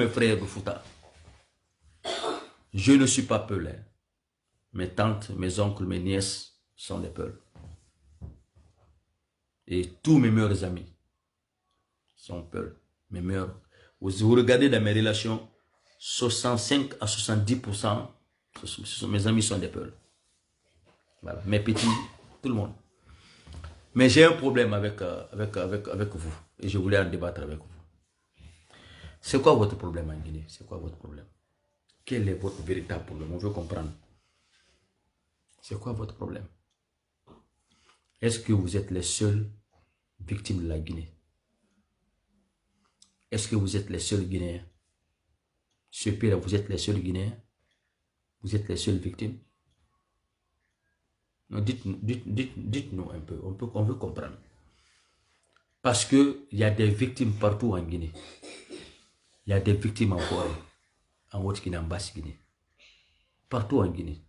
Mes frères de Fouta, je ne suis pas Peul. Hein. Mes tantes, mes oncles, mes nièces sont des Peuls. Et tous mes meilleurs amis sont Peuls. Mes meilleurs. Vous regardez dans mes relations, 65 à 70%, mes amis sont des Peuls. Voilà. Mes petits, tout le monde. Mais j'ai un problème avec vous. Et je voulais en débattre avec vous. C'est quoi votre problème en Guinée? C'est quoi votre problème? Quel est votre véritable problème? On veut comprendre. C'est quoi votre problème? Est-ce que vous êtes les seules victimes de la Guinée? Est-ce que vous êtes les seuls Guinéens? Ce pays-là, vous êtes les seuls Guinéens? Vous êtes les seules victimes? Dites-nous un peu, on veut comprendre. Parce qu'il y a des victimes partout en Guinée. Il y a des victimes en forêt, en Haute-Guinée, en Basse-Guinée. Partout en Guinée.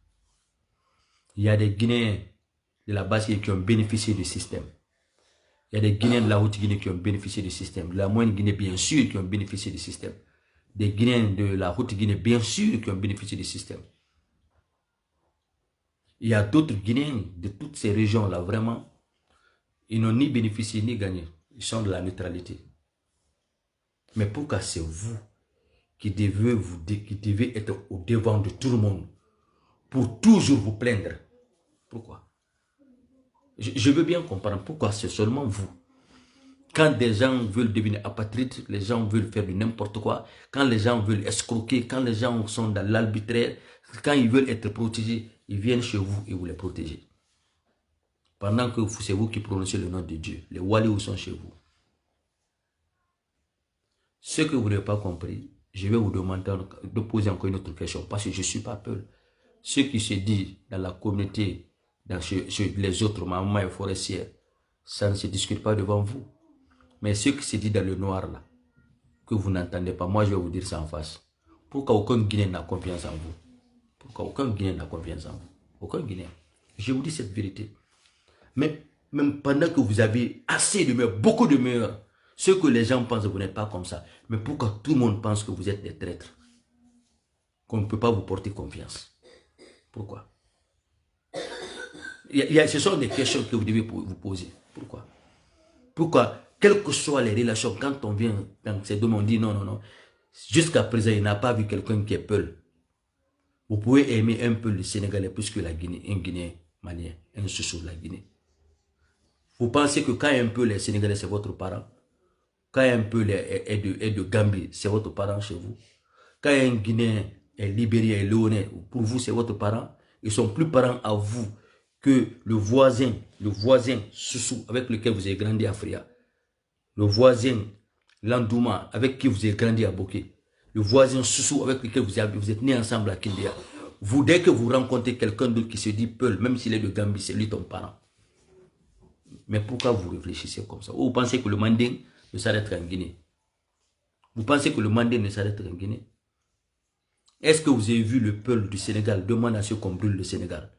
Il y a des Guinéens de la Basse-Guinée qui ont bénéficié du système. Il y a des Guinéens de la Haute-Guinée qui ont bénéficié du système. De la Moyenne-Guinée, bien sûr, qui ont bénéficié du système. Des Guinéens de la Haute-Guinée, bien sûr, qui ont bénéficié du système. Il y a d'autres Guinéens de toutes ces régions-là, vraiment, ils n'ont ni bénéficié ni gagné. Ils sont de la neutralité. Mais pourquoi c'est vous qui devez être au devant de tout le monde pour toujours vous plaindre? Pourquoi? Je veux bien comprendre pourquoi c'est seulement vous. Quand des gens veulent devenir apatrides, les gens veulent faire du n'importe quoi, quand les gens veulent escroquer, quand les gens sont dans l'arbitraire, quand ils veulent être protégés, ils viennent chez vous et vous les protégez. Pendant que c'est vous qui prononcez le nom de Dieu. Les Waliou sont chez vous. Ce que vous n'avez pas compris, je vais vous demander de poser encore une autre question, parce que je ne suis pas Peul. Ce qui se dit dans la communauté, chez les autres mamans et forestières, ça ne se discute pas devant vous. Mais ce qui se dit dans le noir là, que vous n'entendez pas, moi je vais vous dire ça en face. Pourquoi aucun Guinéen n'a confiance en vous? Pourquoi aucun Guinéen n'a confiance en vous? Aucun Guinéen. Je vous dis cette vérité. Mais même pendant que vous avez assez de meilleurs, beaucoup de meilleurs, ce que les gens pensent, vous n'êtes pas comme ça. Mais pourquoi tout le monde pense que vous êtes des traîtres? Qu'on ne peut pas vous porter confiance? Pourquoi? Ce sont des questions que vous devez vous poser. Pourquoi? Pourquoi? Quelles que soient les relations, quand on vient dans ces domaines, on dit non, non, non. Jusqu'à présent, il n'a pas vu quelqu'un qui est Peul. Vous pouvez aimer un peu le Sénégalais plus que la Guinée, un Guinéen malien, un Soussou de la Guinée. Vous pensez que quand un peu les Sénégalais, c'est votre parent? Quand un peu est de Gambie, c'est votre parent chez vous? Quand un Guinéen est Libérien et Léonais, pour vous, c'est votre parent? Ils sont plus parents à vous que le voisin Soussou avec lequel vous avez grandi à Fria. Le voisin Landouma avec qui vous avez grandi à Boké. Le voisin Soussou avec lequel vous êtes nés ensemble à Kindia. Vous, dès que vous rencontrez quelqu'un d'autre qui se dit Peul, même s'il est de Gambie, c'est lui ton parent. Mais pourquoi vous réfléchissez comme ça? Ou vous pensez que le Manding ne s'arrête en Guinée? Vous pensez que le Manding ne s'arrête en Guinée? Est-ce que vous avez vu le Peul du Sénégal demander à ceux qu'on brûle le Sénégal?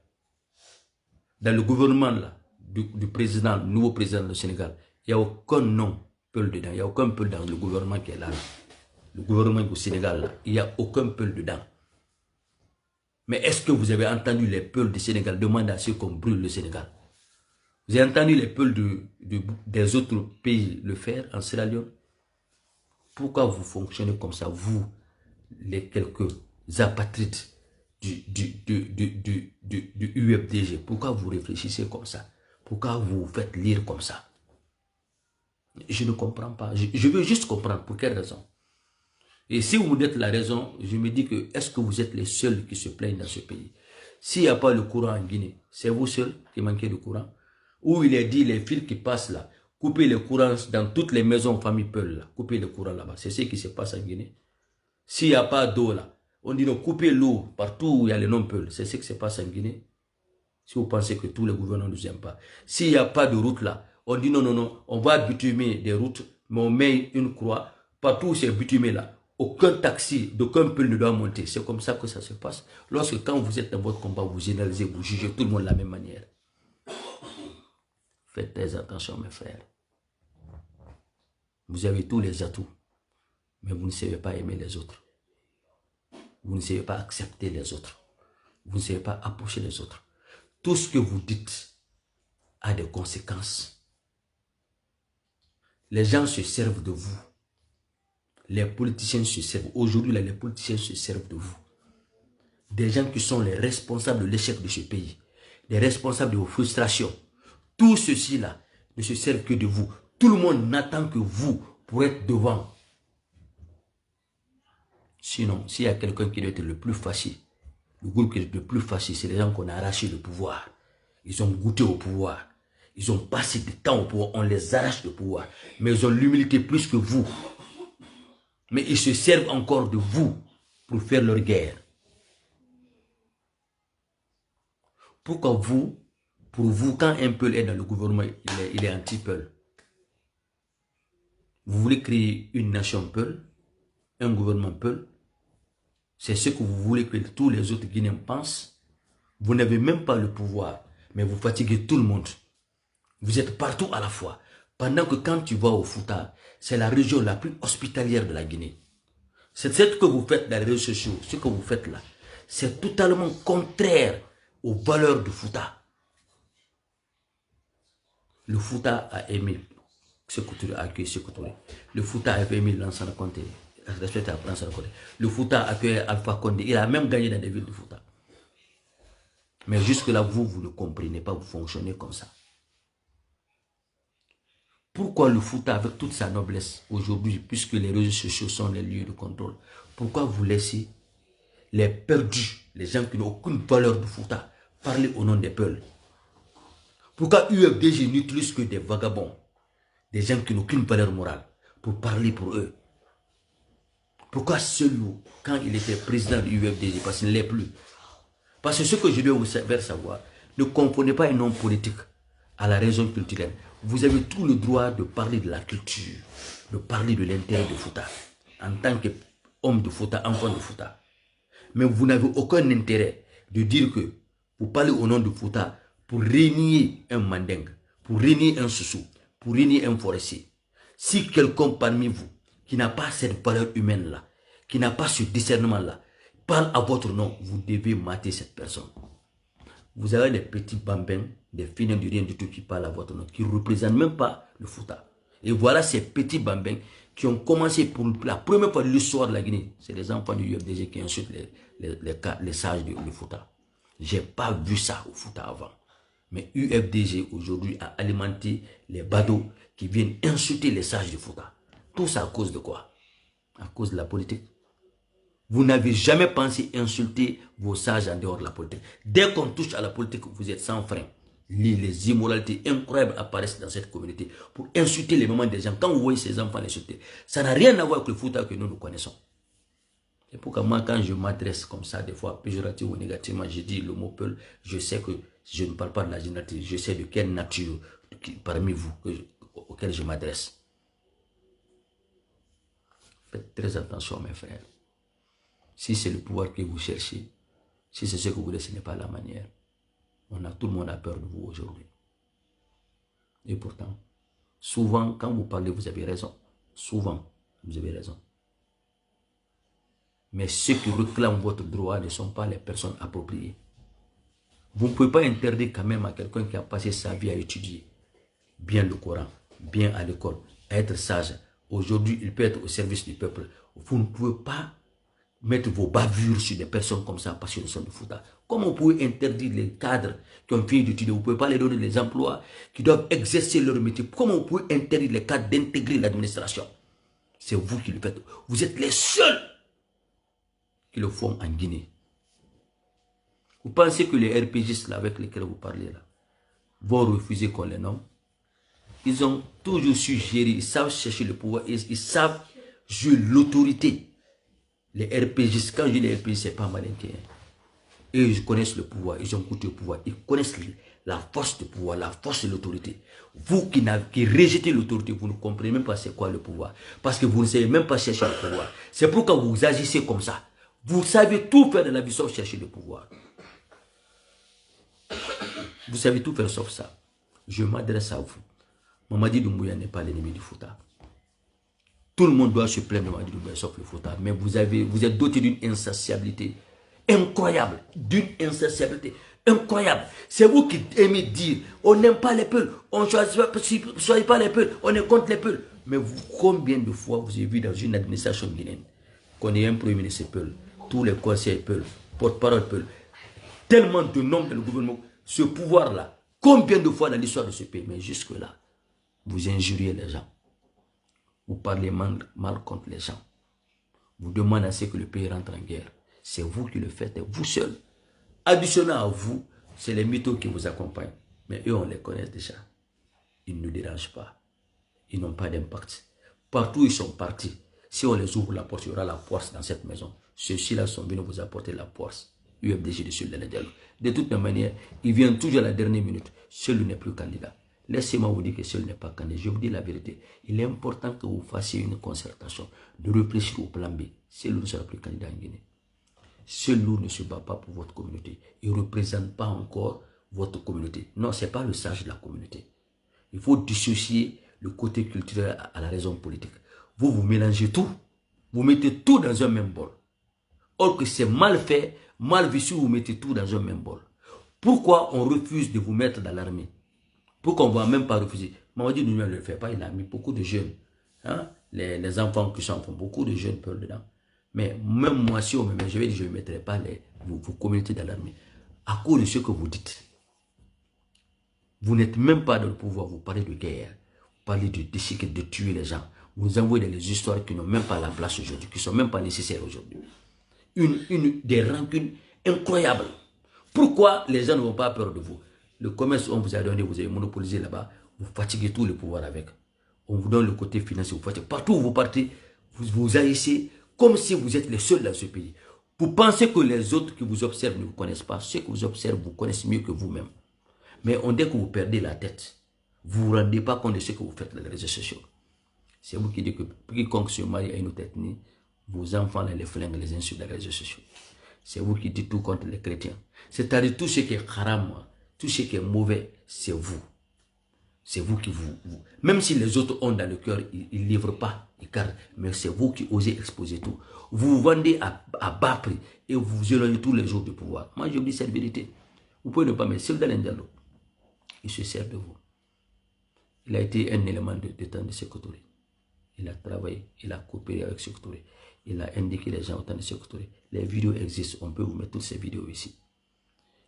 Dans le gouvernement là, du président, le nouveau président du Sénégal, il n'y a aucun nom Peul dedans. Il n'y a aucun Peul dans le gouvernement qui est là. Le gouvernement du Sénégal là, il n'y a aucun Peul dedans. Mais est-ce que vous avez entendu les Peuls du Sénégal demander à ceux qu'on brûle le Sénégal? Vous avez entendu les Peuls des autres pays le faire en Sierra Leone? Pourquoi vous fonctionnez comme ça, vous, les quelques apatrides du UFDG? Pourquoi vous réfléchissez comme ça? Pourquoi vous vous faites lire comme ça? Je ne comprends pas. Je veux juste comprendre pour quelle raison. Et si vous me dites la raison, je me dis que est-ce que vous êtes les seuls qui se plaignent dans ce pays? S'il n'y a pas le courant en Guinée, c'est vous seuls qui manquez de courant? Où il est dit les fils qui passent là, coupez le courant dans toutes les maisons famille Peul là, coupez le courant là-bas. C'est ce qui se passe en Guinée. S'il n'y a pas d'eau là, on dit non, coupez l'eau partout où il y a le nom Peul. C'est ce qui se passe en Guinée. Si vous pensez que tous les gouvernements ne nous aiment pas. S'il n'y a pas de route là, on dit non, non, non, on va bitumer des routes, mais on met une croix. Partout où c'est bitumé là, aucun taxi, d'aucun Peul ne doit monter. C'est comme ça que ça se passe. Lorsque quand vous êtes dans votre combat, vous généralisez, vous jugez tout le monde de la même manière. Faites très attention mes frères. Vous avez tous les atouts. Mais vous ne savez pas aimer les autres. Vous ne savez pas accepter les autres. Vous ne savez pas approcher les autres. Tout ce que vous dites a des conséquences. Les gens se servent de vous. Les politiciens se servent. Aujourd'hui, les politiciens se servent de vous. Des gens qui sont les responsables de l'échec de ce pays. Les responsables de vos frustrations. Tout ceci-là ne se servent que de vous. Tout le monde n'attend que vous pour être devant. Sinon, s'il y a quelqu'un qui doit être le plus fâché, le groupe qui est le plus fâché, c'est les gens qu'on a arraché le pouvoir. Ils ont goûté au pouvoir. Ils ont passé du temps au pouvoir. On les arrache le pouvoir. Mais ils ont l'humilité plus que vous. Mais ils se servent encore de vous pour faire leur guerre. Pourquoi vous, pour vous, quand un peuple est dans le gouvernement, il est anti-peuple. Vous voulez créer une nation peuple, un gouvernement peuple. C'est ce que vous voulez que tous les autres Guinéens pensent. Vous n'avez même pas le pouvoir, mais vous fatiguez tout le monde. Vous êtes partout à la fois. Pendant que quand tu vas au Fouta, c'est la région la plus hospitalière de la Guinée. C'est ce que vous faites dans les réseaux sociaux, ce que vous faites là. C'est totalement contraire aux valeurs du Fouta. Le Fouta a aimé ce Couture, a accueilli ce Couture. Le Fouta a aimé Lansana Conté. Le Fouta a accueilli Alpha Condé. Il a même gagné dans des villes du Fouta. Mais jusque-là, vous ne comprenez pas, vous fonctionnez comme ça. Pourquoi le Fouta, avec toute sa noblesse, aujourd'hui, puisque les réseaux sociaux sont les lieux de contrôle, pourquoi vous laissez les perdus, les gens qui n'ont aucune valeur du Fouta, parler au nom des peuples? Pourquoi UFDG n'utilise que des vagabonds, des gens qui n'ont aucune valeur morale, pour parler pour eux? Pourquoi celui, quand il était président de l'UFDG, parce qu'il ne l'est plus? Parce que ce que je dois vous faire savoir, ne confondez pas un homme politique à la raison culturelle. Vous avez tout le droit de parler de la culture, de parler de l'intérêt de Fouta, en tant qu'homme de Fouta, enfant de Fouta. Mais vous n'avez aucun intérêt de dire que vous parlez au nom de Fouta pour régner un mandingue, pour régner un soussou, pour régner un forestier. Si quelqu'un parmi vous qui n'a pas cette valeur humaine-là, qui n'a pas ce discernement-là, parle à votre nom, vous devez mater cette personne. Vous avez des petits bambins, des filles du rien du tout qui parlent à votre nom, qui ne représentent même pas le Fouta. Et voilà ces petits bambins qui ont commencé pour la première fois de l'histoire de la Guinée. C'est les enfants du UFDG qui insultent les sages du Fouta. Je n'ai pas vu ça au Fouta avant. Mais UFDG aujourd'hui a alimenté les badauds qui viennent insulter les sages du Fouta. Tout ça à cause de quoi? À cause de la politique. Vous n'avez jamais pensé insulter vos sages en dehors de la politique. Dès qu'on touche à la politique, vous êtes sans frein. Les immoralités incroyables apparaissent dans cette communauté pour insulter les mamans des gens. Quand vous voyez ces enfants insulter, ça n'a rien à voir avec le Fouta que nous connaissons. C'est pourquoi moi, quand je m'adresse comme ça, des fois, péjorativement ou négativement, je dis le mot peul, je sais que je ne parle pas de la génétique, je sais de quelle nature parmi vous auquel je m'adresse. Faites très attention, mes frères. Si c'est le pouvoir que vous cherchez, si c'est ce que vous voulez, ce n'est pas la manière. Tout le monde a peur de vous aujourd'hui. Et pourtant, souvent, quand vous parlez, vous avez raison. Souvent, vous avez raison. Mais ceux qui réclament votre droit ne sont pas les personnes appropriées. Vous ne pouvez pas interdire quand même à quelqu'un qui a passé sa vie à étudier bien le Coran, bien à l'école, à être sage. Aujourd'hui, il peut être au service du peuple. Vous ne pouvez pas mettre vos bavures sur des personnes comme ça parce qu'ils sont de Fouta. Comment vous pouvez interdire les cadres qui ont fini d'étudier? Vous ne pouvez pas les donner les emplois qui doivent exercer leur métier. Comment vous pouvez interdire les cadres d'intégrer l'administration? C'est vous qui le faites. Vous êtes les seuls qui le font en Guinée. Vous pensez que les RPGistes là, avec lesquels vous parlez là, vont refuser qu'on les nomme? Ils ont toujours su gérer, ils savent chercher le pouvoir, ils savent jouer l'autorité. Les RPGistes, quand je dis les RPGistes, ce n'est pas malinquin. Eux, ils connaissent le pouvoir, ils ont goûté le pouvoir, ils connaissent la force du pouvoir, la force de l'autorité. Vous qui rejetez l'autorité, vous ne comprenez même pas c'est quoi le pouvoir. Parce que vous ne savez même pas chercher le pouvoir. C'est pourquoi vous agissez comme ça. Vous savez tout faire de la vie sauf chercher le pouvoir. Vous savez tout faire sauf ça. Je m'adresse à vous. Mamadi Doumbouya n'est pas l'ennemi du Fouta. Tout le monde doit se plaindre de Mamadi Doumbouya, sauf le Fouta. Mais vous êtes doté d'une insatiabilité incroyable. D'une insatiabilité incroyable. C'est vous qui aimez dire, on n'aime pas les peuples, on ne choisit pas les peuples, on est contre les peuples. Mais combien de fois vous avez vu dans une administration guinéenne qu'on ait un premier ministre peul, tous les conseillers peul, porte-parole peul, tellement de noms dans le gouvernement, ce pouvoir-là, combien de fois dans l'histoire de ce pays, mais jusque-là, vous injuriez les gens, vous parlez mal contre les gens, vous demandez à ce que le pays rentre en guerre. C'est vous qui le faites, vous seul. Additionnant à vous, c'est les mythos qui vous accompagnent. Mais eux, on les connaît déjà. Ils ne nous dérangent pas. Ils n'ont pas d'impact. Partout où ils sont partis, si on les ouvre la porte, il y aura la poisse dans cette maison. Ceux-ci-là sont venus vous apporter la poisse. UFDG de Sultan Diallo. De toute manière, ils viennent toujours à la dernière minute. Seul n'est plus candidat. Laissez-moi vous dire que seul n'est pas candidat. Je vous dis la vérité. Il est important que vous fassiez une concertation, de réfléchir au plan B. Seul ne sera plus candidat en Guinée. Seul loup ne se bat pas pour votre communauté. Il ne représente pas encore votre communauté. Non, ce n'est pas le sage de la communauté. Il faut dissocier le côté culturel à la raison politique. Vous mélangez tout. Vous mettez tout dans un même bol. Or que c'est mal fait, mal vu si vous mettez tout dans un même bol. Pourquoi on refuse de vous mettre dans l'armée? Pourquoi on ne va même pas refuser? Mamadi Doumbouya ne le fait pas, il a mis beaucoup de jeunes. Hein? Les enfants qui sont enfants, beaucoup de jeunes peuvent dedans. Mais même moi, si on me met, je vais dire, je ne mettrai pas vos communautés dans l'armée. À cause de ce que vous dites. Vous n'êtes même pas dans le pouvoir, vous parlez de guerre. Vous parlez de tuer les gens. Vous envoyez des histoires qui n'ont même pas la place aujourd'hui, qui ne sont même pas nécessaires aujourd'hui. Des rancunes incroyables. Pourquoi les gens n'ont pas peur de vous? Le commerce, on vous a donné, vous avez monopolisé là-bas, vous fatiguez tout le pouvoir avec. On vous donne le côté financier, vous fatiguez. Partout où vous partez, vous haïssez comme si vous êtes les seuls dans ce pays. Vous pensez que les autres qui vous observent ne vous connaissent pas. Ceux qui vous observent vous connaissent mieux que vous-même. Mais dès que vous perdez la tête, vous ne vous rendez pas compte de ce que vous faites dans les réseaux sociaux. C'est vous qui dites que quiconque se marie à une autre ethnie, vos enfants les flinguent, les insultent dans les réseaux sociaux. C'est vous qui dites tout contre les chrétiens. C'est-à-dire tout ce qui est haram, tout ce qui est mauvais, c'est vous. C'est vous qui vous... Même si les autres ont dans le cœur, ils ne livrent pas, ils gardent. Mais c'est vous qui osez exposer tout. Vous vous vendez à bas prix et vous vous éloignez tous les jours du pouvoir. Moi, je vous dis cette vérité. Vous pouvez ne pas, mais Sultan Diallo, il se sert de vous. Il a été un élément de temps de Sékou Touré. Il a travaillé, il a coopéré avec Sékou Touré. Il a indiqué les gens au temps de Sékou Touré. Les vidéos existent, on peut vous mettre toutes ces vidéos ici.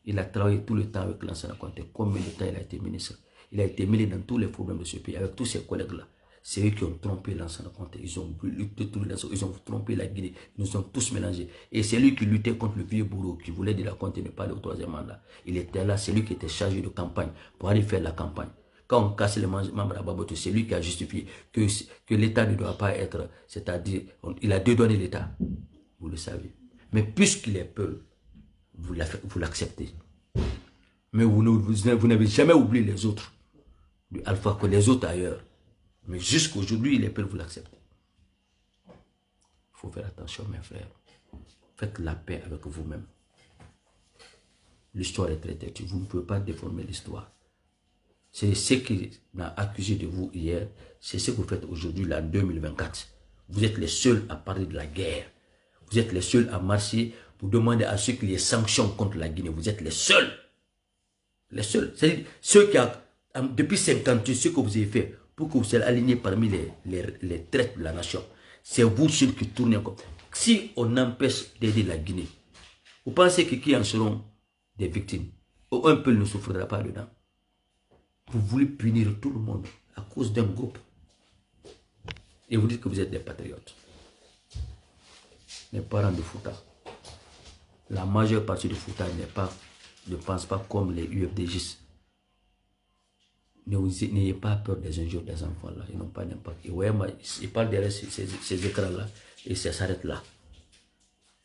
Il a travaillé tout le temps avec Lansana Conté. Combien de temps il a été ministre? Il a été mêlé dans tous les problèmes de ce pays avec tous ses collègues-là. C'est eux qui ont trompé Lansana Conté. Ils ont lutté tout le temps, ils ont trompé la Guinée. Ils nous ont tous mélangés. Et c'est lui qui luttait contre le vieux bourreau qui voulait de la Conté ne pas aller au troisième mandat. Il était là, c'est lui qui était chargé de campagne pour aller faire la campagne. Quand on casse les membres à Baboto, c'est lui qui a justifié que l'État ne doit pas être, c'est-à-dire, il a dédouané l'État. Vous le savez. Mais puisqu'il est peu, vous l'acceptez. Mais vous n'avez jamais oublié les autres. Du Alpha, que les autres ailleurs. Mais jusqu'aujourd'hui, il est peu, vous l'acceptez. Il faut faire attention, mes frères. Faites la paix avec vous-même. L'histoire est très têtue. Vous ne pouvez pas déformer l'histoire. C'est ce qui m'a accusé de vous hier. C'est ce que vous faites aujourd'hui, là, en 2024. Vous êtes les seuls à parler de la guerre. Vous êtes les seuls à marcher pour demander à ceux qu'il y ait sanctions contre la Guinée. Vous êtes les seuls. Les seuls. C'est-à-dire ceux qui, depuis 58, ce que vous avez fait pour que vous soyez alignés parmi les traites de la nation. C'est vous ceux qui tournez encore. Si on empêche d'aider la Guinée, vous pensez que qui en seront des victimes? Un peu ne souffrira pas dedans. Vous voulez punir tout le monde à cause d'un groupe. Et vous dites que vous êtes des patriotes. Les parents de Fouta. La majeure partie de Fouta ne pense pas comme les UFDGistes. N'ayez pas peur des injures des enfants là. Ils n'ont pas d'impact. Ils parlent derrière ces écrans-là et ça s'arrête là.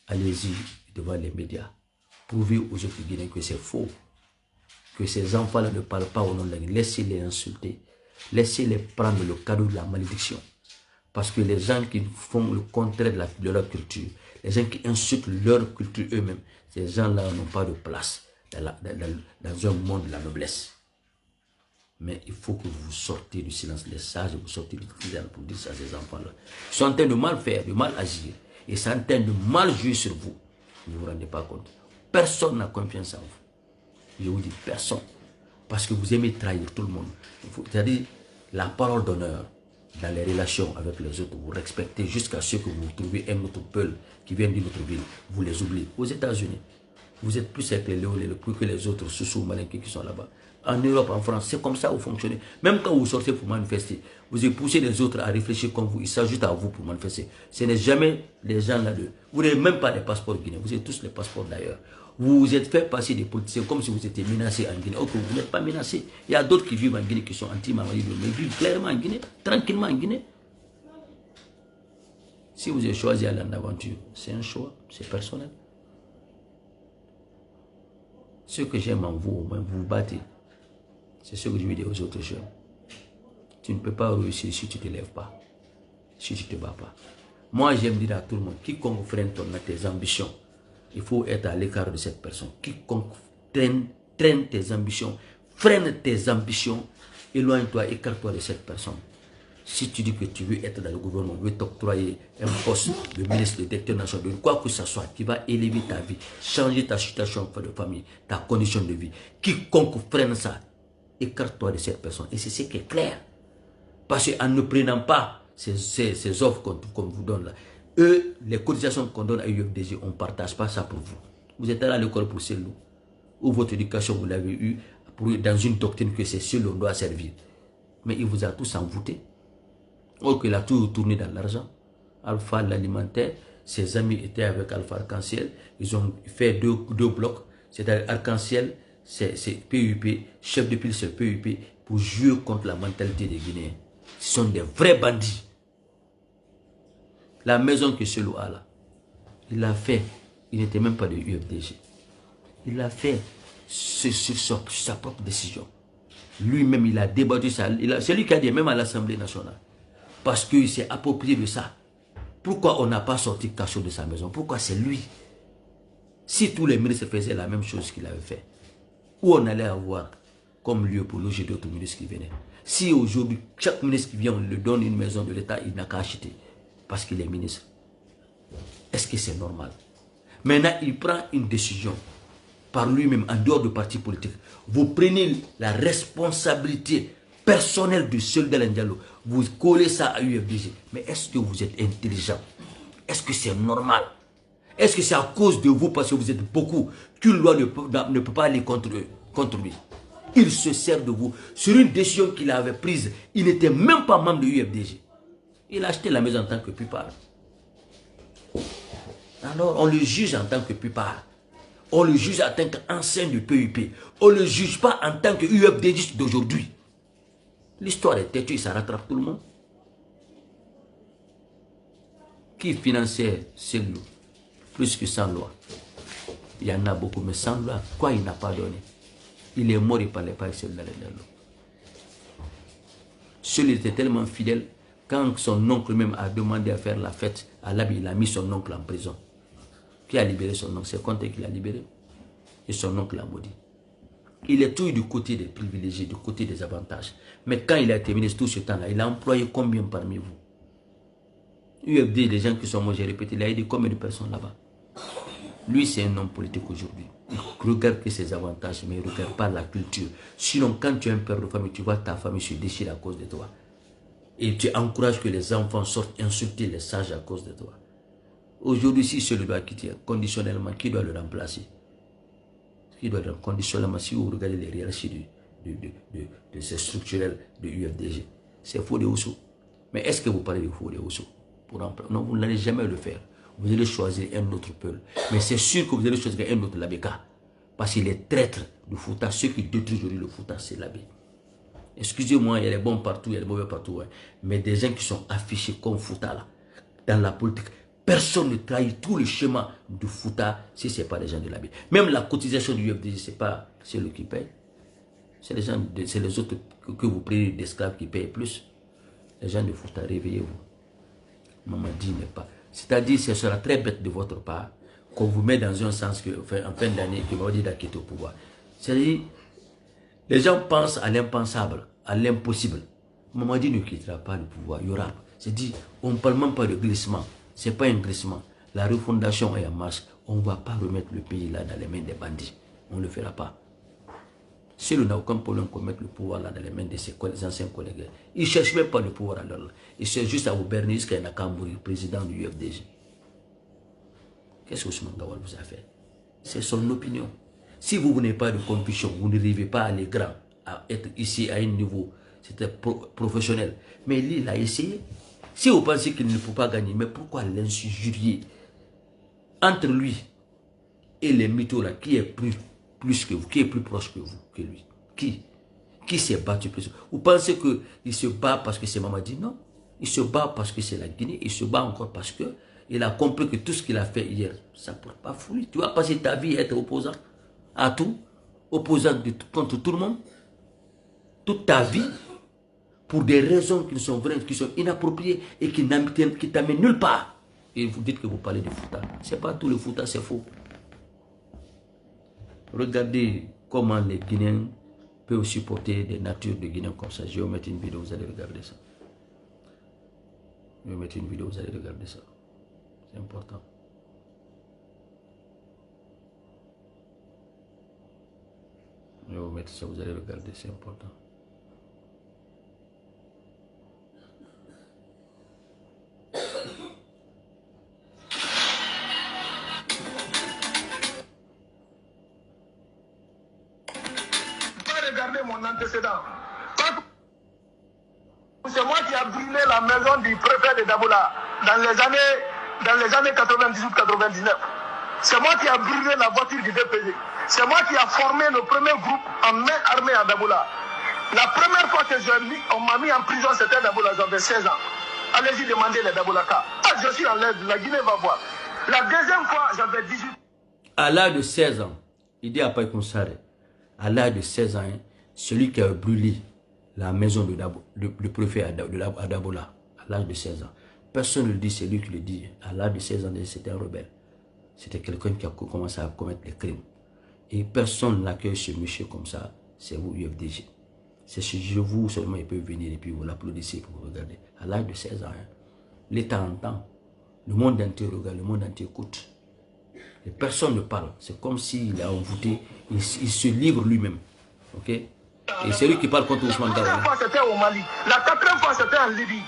Allez-y devant les médias. Prouvez aux autres Guinéens que c'est faux. Que ces enfants-là ne parlent pas au nom de la Guinée. Laissez-les insulter. Laissez-les prendre le cadeau de la malédiction. Parce que les gens qui font le contraire de leur culture, les gens qui insultent leur culture eux-mêmes, ces gens-là n'ont pas de place dans un monde de la noblesse. Mais il faut que vous sortez du silence des sages, vous sortez du silence pour dire ça à ces enfants-là. Ils sont en train de mal faire, de mal agir. Et c'est en train de mal jouer sur vous. Vous ne vous rendez pas compte. Personne n'a confiance en vous. Je vous dis personne. Parce que vous aimez trahir tout le monde. C'est-à-dire la parole d'honneur dans les relations avec les autres. Vous respectez jusqu'à ce que vous trouvez un autre peuple qui vient d'une autre ville. Vous les oubliez. Aux États-Unis, vous êtes plus avec les léos, plus que les autres sous malinqués qui sont là-bas. En Europe, en France, c'est comme ça que vous fonctionnez. Même quand vous sortez pour manifester, vous poussez les autres à réfléchir comme vous. Ils s'ajoutent à vous pour manifester. Ce n'est jamais les gens là-dedans. Vous n'avez même pas les passeports guinéens. Vous avez tous les passeports d'ailleurs. Vous vous êtes fait passer des politiciens comme si vous étiez menacés en Guinée. Ok, vous n'êtes pas menacés. Il y a d'autres qui vivent en Guinée qui sont anti-Mamadi, mais vivent clairement en Guinée, tranquillement en Guinée. Si vous avez choisi d'aller en aventure, c'est un choix, c'est personnel. Ce que j'aime en vous, au moins, vous vous battez. C'est ce que je veux dire aux autres jeunes. Tu ne peux pas réussir si tu ne te lèves pas, si tu ne te bats pas. Moi, j'aime dire à tout le monde, quiconque freine tes ambitions, il faut être à l'écart de cette personne. Quiconque traîne tes ambitions, freine tes ambitions, éloigne-toi, écarte-toi de cette personne. Si tu dis que tu veux être dans le gouvernement, tu veux t'octroyer un poste de ministre, de directeur national, de quoi que ce soit, qui va élever ta vie, changer ta situation de famille, ta condition de vie. Quiconque freine ça, écarte-toi de cette personne. Et c'est ce qui est clair. Parce qu'en ne prenant pas ces offres qu'on vous donne là, eux, les cotisations qu'on donne à UFDG, on ne partage pas ça pour vous. Vous êtes allé à l'école pour seul, ou votre éducation, vous l'avez eu dans une doctrine que c'est seul on doit servir. Mais il vous a tous envoûté. Or qu'il a tout tourné dans l'argent. Alpha l'alimentaire, ses amis étaient avec Alpha Arc-en-Ciel. Ils ont fait deux blocs. C'est-à-dire Arc-en-Ciel, c'est PUP, chef de pile c'est PUP, pour jouer contre la mentalité des Guinéens. Ce sont des vrais bandits. La maison que Selou a là, il l'a fait, il n'était même pas de UFDG. Il l'a fait sur sa propre décision. Lui-même, il a débattu ça. C'est lui qui a dit, même à l'Assemblée nationale. Parce qu'il s'est approprié de ça. Pourquoi on n'a pas sorti Cachot de sa maison? Pourquoi c'est lui? Si tous les ministres faisaient la même chose qu'il avait fait, où on allait avoir comme lieu pour loger d'autres ministres qui venaient? Si aujourd'hui, chaque ministre qui vient, on lui donne une maison de l'État, il n'a qu'à acheter. Parce qu'il est ministre. Est-ce que c'est normal? Maintenant, il prend une décision par lui-même, en dehors du parti politique. Vous prenez la responsabilité personnelle du soldat Diallo. Vous collez ça à UFDG. Mais est-ce que vous êtes intelligent? Est-ce que c'est normal? Est-ce que c'est à cause de vous, parce que vous êtes beaucoup, qu'une loi ne peut pas aller contre lui? Il se sert de vous sur une décision qu'il avait prise. Il n'était même pas membre de UFDG. Il a acheté la maison en tant que pupard. Alors, on le juge en tant que pupard. On le juge en tant qu'ancien du PUP. On ne le juge pas en tant que UFDG d'aujourd'hui. L'histoire est têtue, ça rattrape tout le monde. Qui finançait Selou plus que sans loi? Il y en a beaucoup, mais sans loi, quoi il n'a pas donné? Il est mort, il ne parlait pas avec Selou Diallo. Selou était tellement fidèle, quand son oncle même a demandé à faire la fête à l'habit, il a mis son oncle en prison. Qui a libéré son oncle? C'est Conté qui l'a libéré. Et son oncle l'a maudit. Il est toujours du côté des privilégiés, du côté des avantages. Mais quand il a terminé tout ce temps-là, il a employé combien parmi vous? UFD, les gens qui sont morts, j'ai répété, il a aidé combien de personnes là-bas? Lui, c'est un homme politique aujourd'hui. Il regarde que ses avantages, mais il ne regarde pas la culture. Sinon, quand tu es un père de famille, tu vois ta famille se déchirer à cause de toi. Et tu encourages que les enfants sortent insulter les sages à cause de toi. Aujourd'hui, si celui doit quitter conditionnellement, qui doit le remplacer? Qui doit le remplacer conditionnellement? Si vous regardez les hiérarchies de ces structurels de UFDG, c'est faux de Ousso. Mais est-ce que vous parlez de faux de Ousso? Non, vous n'allez jamais le faire. Vous allez choisir un autre peuple. Mais c'est sûr que vous allez choisir un autre Labeka. Parce qu'il est traître du Fouta. Ceux qui détruisent aujourd'hui le Fouta, c'est Labé. Excusez-moi, il y a les bons partout, il y a les mauvais partout. Hein. Mais des gens qui sont affichés comme Fouta là, dans la politique, personne ne trahit tout le schéma du Fouta si ce n'est pas les gens de Labé. Même la cotisation du UFDG, ce n'est pas celui qui paye. C'est les autres que vous prenez d'esclaves qui payent plus. Les gens de Fouta, réveillez-vous. Mamadi n'est pas. C'est-à-dire, ce sera très bête de votre part qu'on vous met dans un sens que, en fin d'année, que Mamadi doit quitter au pouvoir. C'est-à-dire, les gens pensent à l'impensable. à l'impossible. Mamadi ne quittera pas le pouvoir. Il y aura. C'est dit, on ne parle même pas de glissement. Ce n'est pas un glissement. La refondation est en marche. On ne va pas remettre le pays là dans les mains des bandits. On ne le fera pas. Si on n'a aucun problème qu'on mette le pouvoir là dans les mains de ses anciens collègues, ils ne cherchent même pas le pouvoir alors là. Ils cherchent juste à gouverner jusqu'à un Nakambouri, président du UFDG. Qu'est-ce que Ousmane Gawal vous a fait? C'est son opinion. Si vous n'avez pas de conviction, vous n'arrivez pas à aller grand, à être ici à un niveau professionnel. Mais lui, il a essayé. Si vous pensez qu'il ne peut pas gagner, mais pourquoi l'injurier entre lui et les mythos là, qui est plus que vous, qui est plus proche que vous, que lui? Qui s'est battu plus? Vous pensez qu'il se bat parce que c'est Mamadi? Non. Il se bat parce que c'est la Guinée. Il se bat encore parce que il a compris que tout ce qu'il a fait hier, ça ne porte pas fruit. Tu vas passer ta vie à être opposant à tout, opposant contre tout le monde, toute ta vie, pour des raisons qui sont vraies, qui sont inappropriées et qui t'amènent nulle part. Et vous dites que vous parlez de Fouta. Ce n'est pas tout le Fouta, c'est faux. Regardez comment les Guinéens peuvent supporter des natures de Guinéens comme ça. Je vais vous mettre une vidéo, vous allez regarder ça. Je vais mettre une vidéo, vous allez regarder ça. C'est important. Je vais vous mettre ça, vous allez regarder, c'est important. Regardez mon antécédent. C'est moi qui a brûlé la maison du préfet de Dabola dans les années 98-99. C'est moi qui a brûlé la voiture du DPG. C'est moi qui a formé le premier groupe en main armée à Dabola. La première fois que on m'a mis en prison, c'était à Dabola, j'avais 16 ans. Allez-y demander les Dabolaka. Ah, je suis en l'aide, la Guinée va voir. La deuxième fois, j'avais 18 ans. À l'âge de 16 ans, il dit à Paï Konsare, à l'âge de 16 ans, celui qui a brûlé la maison de le préfet à Dabola, à l'âge de 16 ans. Personne ne le dit, c'est lui qui le dit. À l'âge de 16 ans, c'était un rebelle. C'était quelqu'un qui a commencé à commettre des crimes. Et personne n'accueille ce monsieur comme ça, c'est vous, UFDG. C'est chez vous seulement, il peut venir et puis vous l'applaudissez pour vous regarder. À l'âge de 16 ans, l'État entend. Le monde entier regarde, le monde entier écoute. Et personne ne parle. C'est comme s'il a envoûté, il se livre lui-même. Ok? Et c'est lui qui parle contre Ousmane Gawal. La première fois, c'était au Mali. La quatrième fois, c'était en Libye.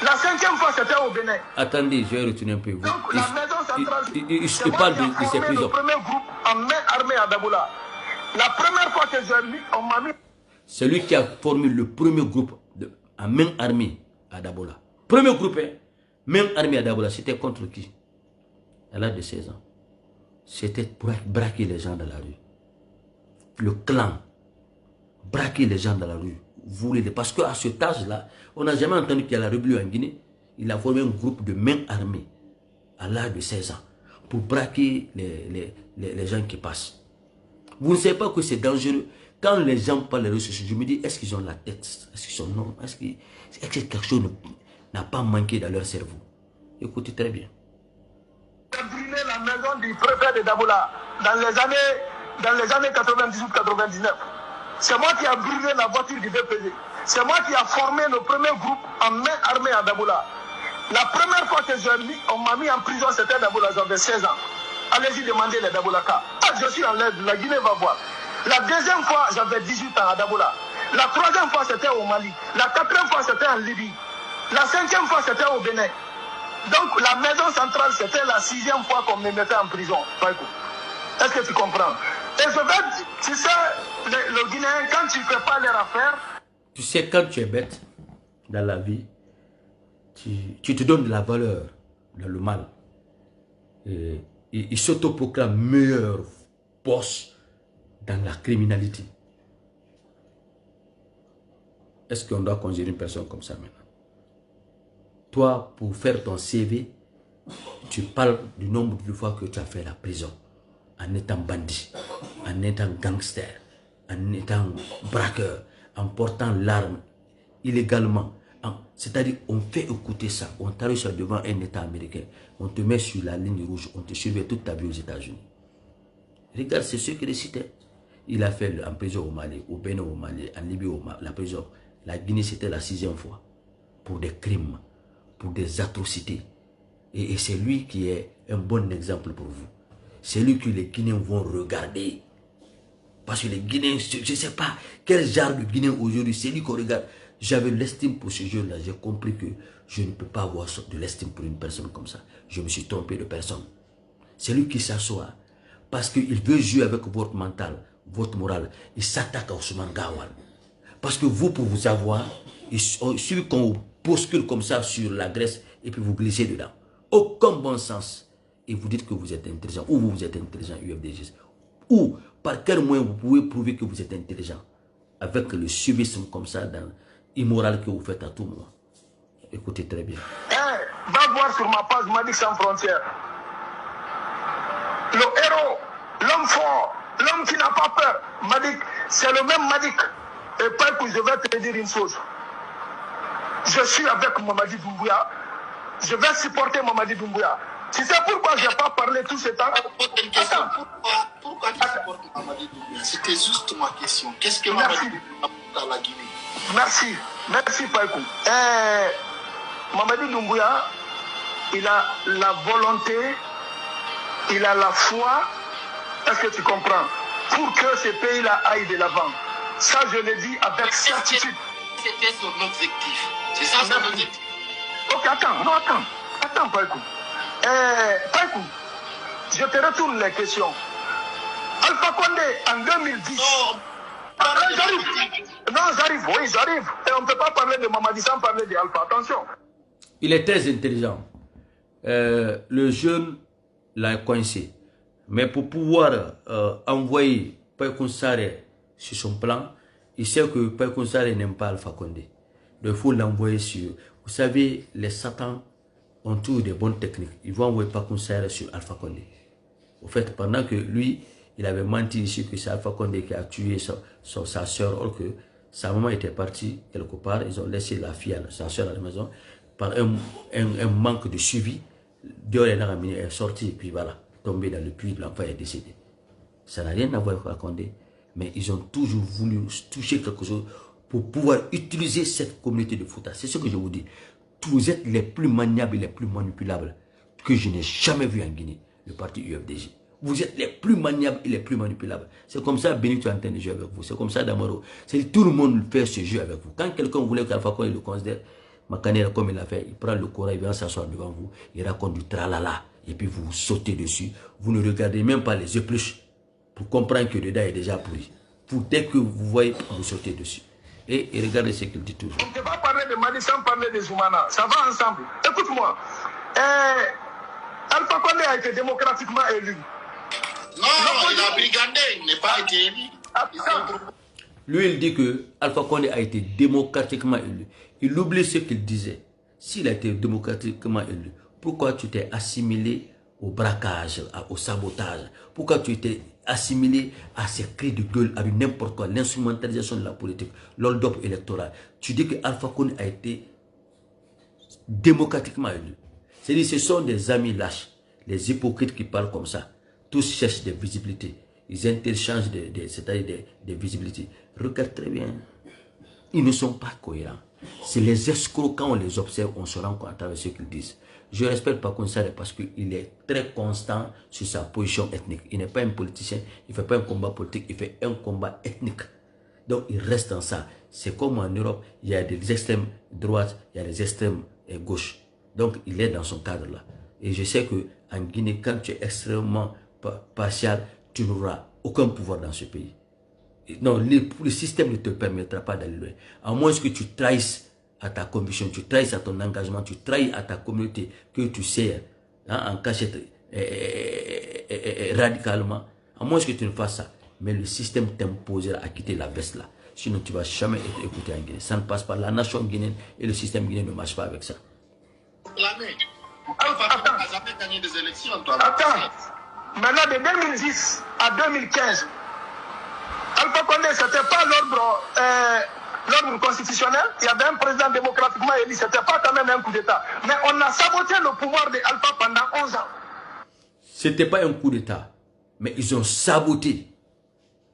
La cinquième fois, c'était au Bénin. Attendez, je vais retourner un peu. Donc, la maison centrale, il parle de ses prisons. le premier groupe en main armée à Dabola. La première fois que on m'a mis... C'est lui qui a formé le premier groupe en main armée à Dabola. Premier groupe, hein, main armée à Dabola, c'était contre qui? À l'âge de 16 ans. C'était pour braquer les gens dans la rue. Le clan. Braquer les gens dans la rue. Parce qu'à cet âge-là, on n'a jamais entendu qu'il y a la rébellion en Guinée. Il a formé un groupe de main armée à l'âge de 16 ans pour braquer les gens qui passent. Vous ne savez pas que c'est dangereux. Quand les gens parlent des ressources, je me dis, est-ce qu'ils ont la tête? Est-ce qu'ils sont normaux? Est-ce que quelque chose n'a pas manqué dans leur cerveau? Écoutez très bien. J'ai brûlé la maison du préfet de Dabola dans les années 98-99. C'est moi qui a brûlé la voiture du DPG. C'est moi qui a formé le premier groupe en main armée à Dabola. La première fois que on m'a mis en prison, c'était à Dabola, j'avais 16 ans. Allez-y demander les Dabolaka. Ah, je suis en l'aide, la Guinée va voir. La deuxième fois, j'avais 18 ans à Dabola. La troisième fois, c'était au Mali. La quatrième fois, c'était en Libye. La cinquième fois, c'était au Bénin. Donc, la maison centrale, c'était la sixième fois qu'on me mettait en prison. Est-ce que tu comprends? Et je vais, tu sais, le Guinéen, quand tu ne fais pas leur affaire... Tu sais, quand tu es bête dans la vie, tu te donnes de la valeur dans le mal. Et il s'autoproclame meilleur boss dans la criminalité. Est-ce qu'on doit considérer une personne comme ça maintenant? Toi, pour faire ton CV, tu parles du nombre de fois que tu as fait la prison en étant bandit, en étant gangster, en étant braqueur, en portant l'arme illégalement. C'est-à-dire, on fait écouter ça, on t'arrive devant un État américain, on te met sur la ligne rouge, on te surveille toute ta vie aux États-Unis. Regarde, c'est ce qu'il citait. Il a fait en prison au Mali, au Bénin au Mali, en Libye la prison. la Guinée c'était la 6e fois. Pour des crimes, pour des atrocités. Et c'est lui qui est un bon exemple pour vous. C'est lui que les Guinéens vont regarder. Parce que les Guinéens, je ne sais pas quel genre de Guinéen aujourd'hui, c'est lui qu'on regarde. J'avais l'estime pour ce jeune-là. J'ai compris que je ne peux pas avoir de l'estime pour une personne comme ça. Je me suis trompé de personne. C'est lui qui s'assoit. Parce qu'il veut jouer avec votre mental, votre morale. Il s'attaque à Ousmane Gawal. Parce que vous, pour vous avoir, il suffit qu'on vous bouscule comme ça sur la graisse et puis vous glissez dedans. Aucun bon sens. Et vous dites que vous êtes intelligent. Ou vous êtes intelligent, UFDG. Ou par quel moyen vous pouvez prouver que vous êtes intelligent avec le suivisme comme ça, dans immoral que vous faites à tout moment. Écoutez très bien. Va voir sur ma page Madic Sans Frontières. Le héros, l'homme fort, l'homme qui n'a pas peur. Madic, c'est le même Madic. Et pas que je vais te dire une chose. Je suis avec Mamadi Doumbouya. Je vais supporter Mamadi Doumbouya. Tu sais pourquoi je n'ai pas parlé tout ce temps? Pourquoi tu supportes Mamadi Doumbouya? C'était juste ma question. Qu'est-ce que Mamadi Doumbouya a dans la Guinée? Merci Païkou. Mamadi Doumbouya, il a la volonté, il a la foi, est-ce que tu comprends? Pour que ce pays-là aille de l'avant. Ça, je le dis avec certitude. C'était son objectif. C'est ça son objectif. Ok, attends, Païkou. Païkou, je te retourne les questions. Alpha Condé, en 2010... j'arrive. Et on ne peut pas parler de Mamadi sans parler d'Alpha. Attention. Il est très intelligent. Le jeune l'a coincé. Mais pour pouvoir envoyer Païkou Saré sur son plan, il sait que Païkou Saré n'aime pas Alpha Condé. Donc il faut l'envoyer sur... Vous savez, les satans ont toujours des bonnes techniques. Ils vont envoyer Païkou Saré sur Alpha Condé. Au fait, pendant que lui, il avait menti ici que c'est Alpha Condé qui a tué sa soeur, alors que sa maman était partie quelque part. Ils ont laissé la fille, sa soeur à la maison, par un manque de suivi. Dieu est sorti et puis voilà, tombé dans le puits, l'enfant est décédé. Ça n'a rien à voir avec Condé, mais ils ont toujours voulu toucher quelque chose pour pouvoir utiliser cette communauté de Fouta. C'est ce que je vous dis. Vous êtes les plus maniables et les plus manipulables que je n'ai jamais vu en Guinée, le parti UFDG. Vous êtes les plus maniables et les plus manipulables. C'est comme ça Benito est en train de jouer avec vous. C'est comme ça Damaro. Tout le monde fait ce jeu avec vous. Quand quelqu'un voulait qu'Alpha Condé le considère, Makanera comme il a fait, il prend le Coran, il vient s'asseoir devant vous, il raconte du tralala, et puis vous sautez dessus. Vous ne regardez même pas les épluches pour comprendre que dedans est déjà pourri. Dès que vous voyez, vous sautez dessus. Et regardez ce qu'il dit toujours. On ne peut pas parler de Madi sans parler de Zoumana. Ça va ensemble. Écoute-moi. Alpha Condé a été démocratiquement élu. Non, il a brigandé, il n'est pas été élu. Lui, il dit que Alpha Condé a été démocratiquement élu. Il oublie ce qu'il disait. S'il a été démocratiquement élu, pourquoi tu t'es assimilé au braquage, au sabotage? Pourquoi tu étais assimilé à ces cris de gueule, à n'importe quoi, l'instrumentalisation de la politique, l'hold-up électoral? Tu dis que Alpha Condé a été démocratiquement élu. C'est-à-dire ce sont des amis lâches, les hypocrites qui parlent comme ça. Tous cherchent des visibilités. Ils interchangent des visibilités. Regarde très bien. Ils ne sont pas cohérents. C'est les escrocs, quand on les observe, on se rend compte à travers ce qu'ils disent. Je respecte Païkou Saré parce qu'il est très constant sur sa position ethnique. Il n'est pas un politicien, il ne fait pas un combat politique, il fait un combat ethnique. Donc il reste dans ça. C'est comme en Europe, il y a des extrêmes droites, il y a des extrêmes gauches. Donc il est dans son cadre là. Et je sais qu'en Guinée, quand tu es extrêmement partial, tu n'auras aucun pouvoir dans ce pays. Non, le système ne te permettra pas d'aller loin. À moins que tu trahisses à ta conviction, tu trahisses à ton engagement, tu trahis à ta communauté que tu sers en cachette radicalement. À moins que tu ne fasses ça. Mais le système t'imposera à quitter la veste là. Sinon, tu ne vas jamais être écouté en Guinée. Ça ne passe pas. La nation guinéenne et le système guinéen ne marchent pas avec ça. Attends. Maintenant, de 2010 à 2015, Alpha Condé, ce n'était pas l'ordre constitutionnel. Il y avait un président démocratiquement élu. Ce n'était pas quand même un coup d'État. Mais on a saboté le pouvoir d'Alpha pendant 11 ans. Ce n'était pas un coup d'État. Mais ils ont saboté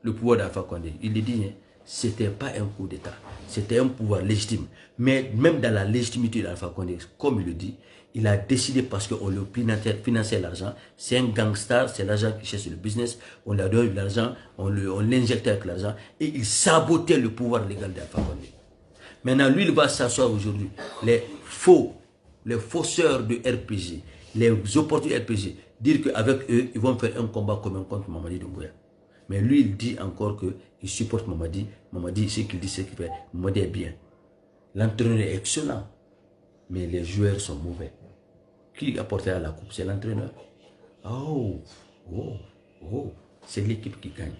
le pouvoir d'Alpha Condé. Il le dit, hein, ce n'était pas un coup d'État, c'était un pouvoir légitime. Mais même dans la légitimité d'Alpha Condé, comme il le dit, il a décidé parce qu'on lui finançait l'argent. C'est un gangster, c'est l'argent qui cherche le business. On lui a donné de l'argent, on l'injectait avec l'argent. Et il sabotait le pouvoir légal d'Alpha Condé. Maintenant, lui, il va s'asseoir aujourd'hui. Les fausseurs de RPG, les opportunistes RPG, dire qu'avec eux, ils vont faire un combat commun contre Mamadi Doumbouya. Mais lui, il dit encore qu'il supporte Mamadi. Mamadi, ce qu'il dit, c'est qu'il fait. Mamadi est bien. L'entraîneur est excellent. Mais les joueurs sont mauvais. Qui apportera la coupe? C'est l'entraîneur. C'est l'équipe qui gagne.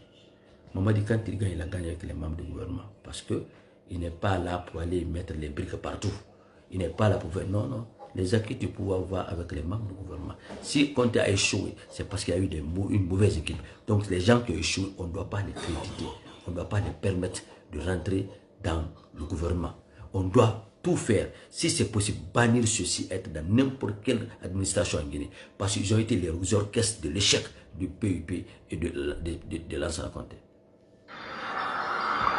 Mamadi, quand il gagne, il a gagné avec les membres du gouvernement. Parce qu'il n'est pas là pour aller mettre les briques partout. Il n'est pas là pour faire... Non. Les acquis du pouvoir vont avec les membres du gouvernement. Si Conté a échoué, c'est parce qu'il y a eu une mauvaise équipe. Donc les gens qui ont échoué, on ne doit pas les créditer. On ne doit pas les permettre de rentrer dans le gouvernement. On doit tout faire. Si c'est possible, bannir ceci, être dans n'importe quelle administration en Guinée. Parce qu'ils ont été les orchestres de l'échec du PUP et de l'ancien Conté.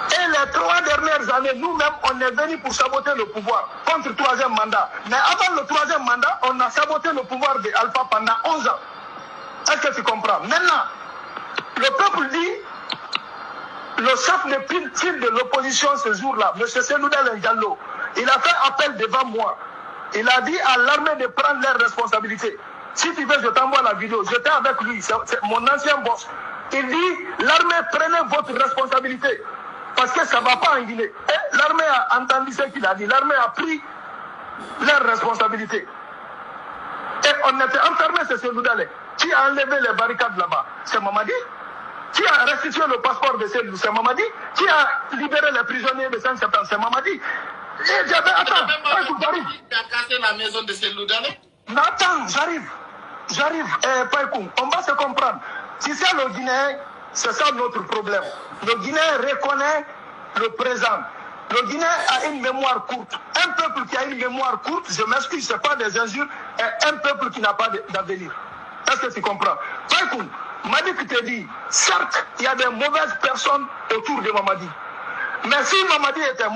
Et les 3 dernières années, nous-mêmes, on est venus pour saboter le pouvoir contre le 3e mandat. Mais avant le 3e mandat, on a saboté le pouvoir de Alpha pendant 11 ans. Est-ce que tu comprends? Maintenant, le peuple dit, le chef de file de l'opposition ce jour-là, M. Selouda Diallo, il a fait appel devant moi. Il a dit à l'armée de prendre leurs responsabilités. Si tu veux, je t'envoie la vidéo. J'étais avec lui, c'est mon ancien boss. Il dit, l'armée, prenez votre responsabilité. Parce que ça ne va pas en Guinée. Et l'armée a entendu ce qu'il a dit. L'armée a pris leurs responsabilités. Et on était enfermés, c'est Seloudalé. Qui a enlevé les barricades là-bas? C'est Mamadi. Qui a restitué le passeport de Seloudalé? C'est Mamadi. Qui a libéré les prisonniers de Saint-Septembre? C'est Mamadi. Et j'avais... Attends, j'arrive. Qui a cassé la maison de Seloudalé? Attends, j'arrive. Païkoum, on va se comprendre. Si c'est le Guinéen, c'est ça notre problème. Le Guinéen reconnaît le présent. Le Guinéen a une mémoire courte. Un peuple qui a une mémoire courte, je m'excuse, ce n'est pas des injures, est un peuple qui n'a pas d'avenir. Est-ce que tu comprends? Païkoum, Madi qui te dit, certes, il y a des mauvaises personnes autour de Mamadi. Mais si Mamadi était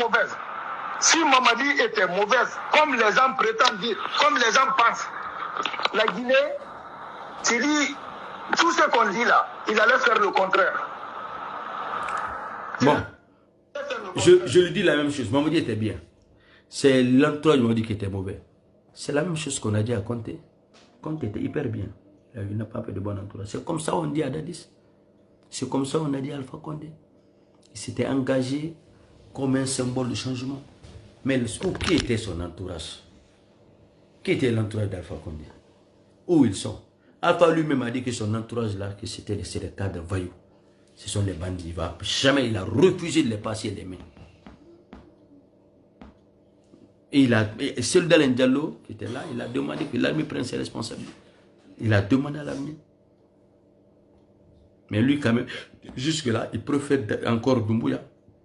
mauvaise, comme les gens prétendent dire, comme les gens pensent, la Guinée, tu dis, tout ce qu'on dit là, il allait faire le contraire. Bon, je lui dis la même chose. Mamadi était bien. C'est l'entourage de Mamadi qui était mauvais. C'est la même chose qu'on a dit à Conté. Conté était hyper bien. Il n'a pas fait de bon entourage. C'est comme ça on dit à Dadis. C'est comme ça on a dit à Alpha Condé. Il s'était engagé comme un symbole de changement. Mais qui était son entourage? Qui était l'entourage d'Alpha Condé? Où ils sont? Alpha lui-même a dit que son entourage là, que c'était les cadres voyous. Ce sont les bandits. Il a refusé de les passer les mains. Et Selouda Diallo, qui était là, il a demandé que l'armée prenne ses responsabilités. Il a demandé à l'armée. Mais lui, quand même, jusque-là, il préfère encore Doumbouya,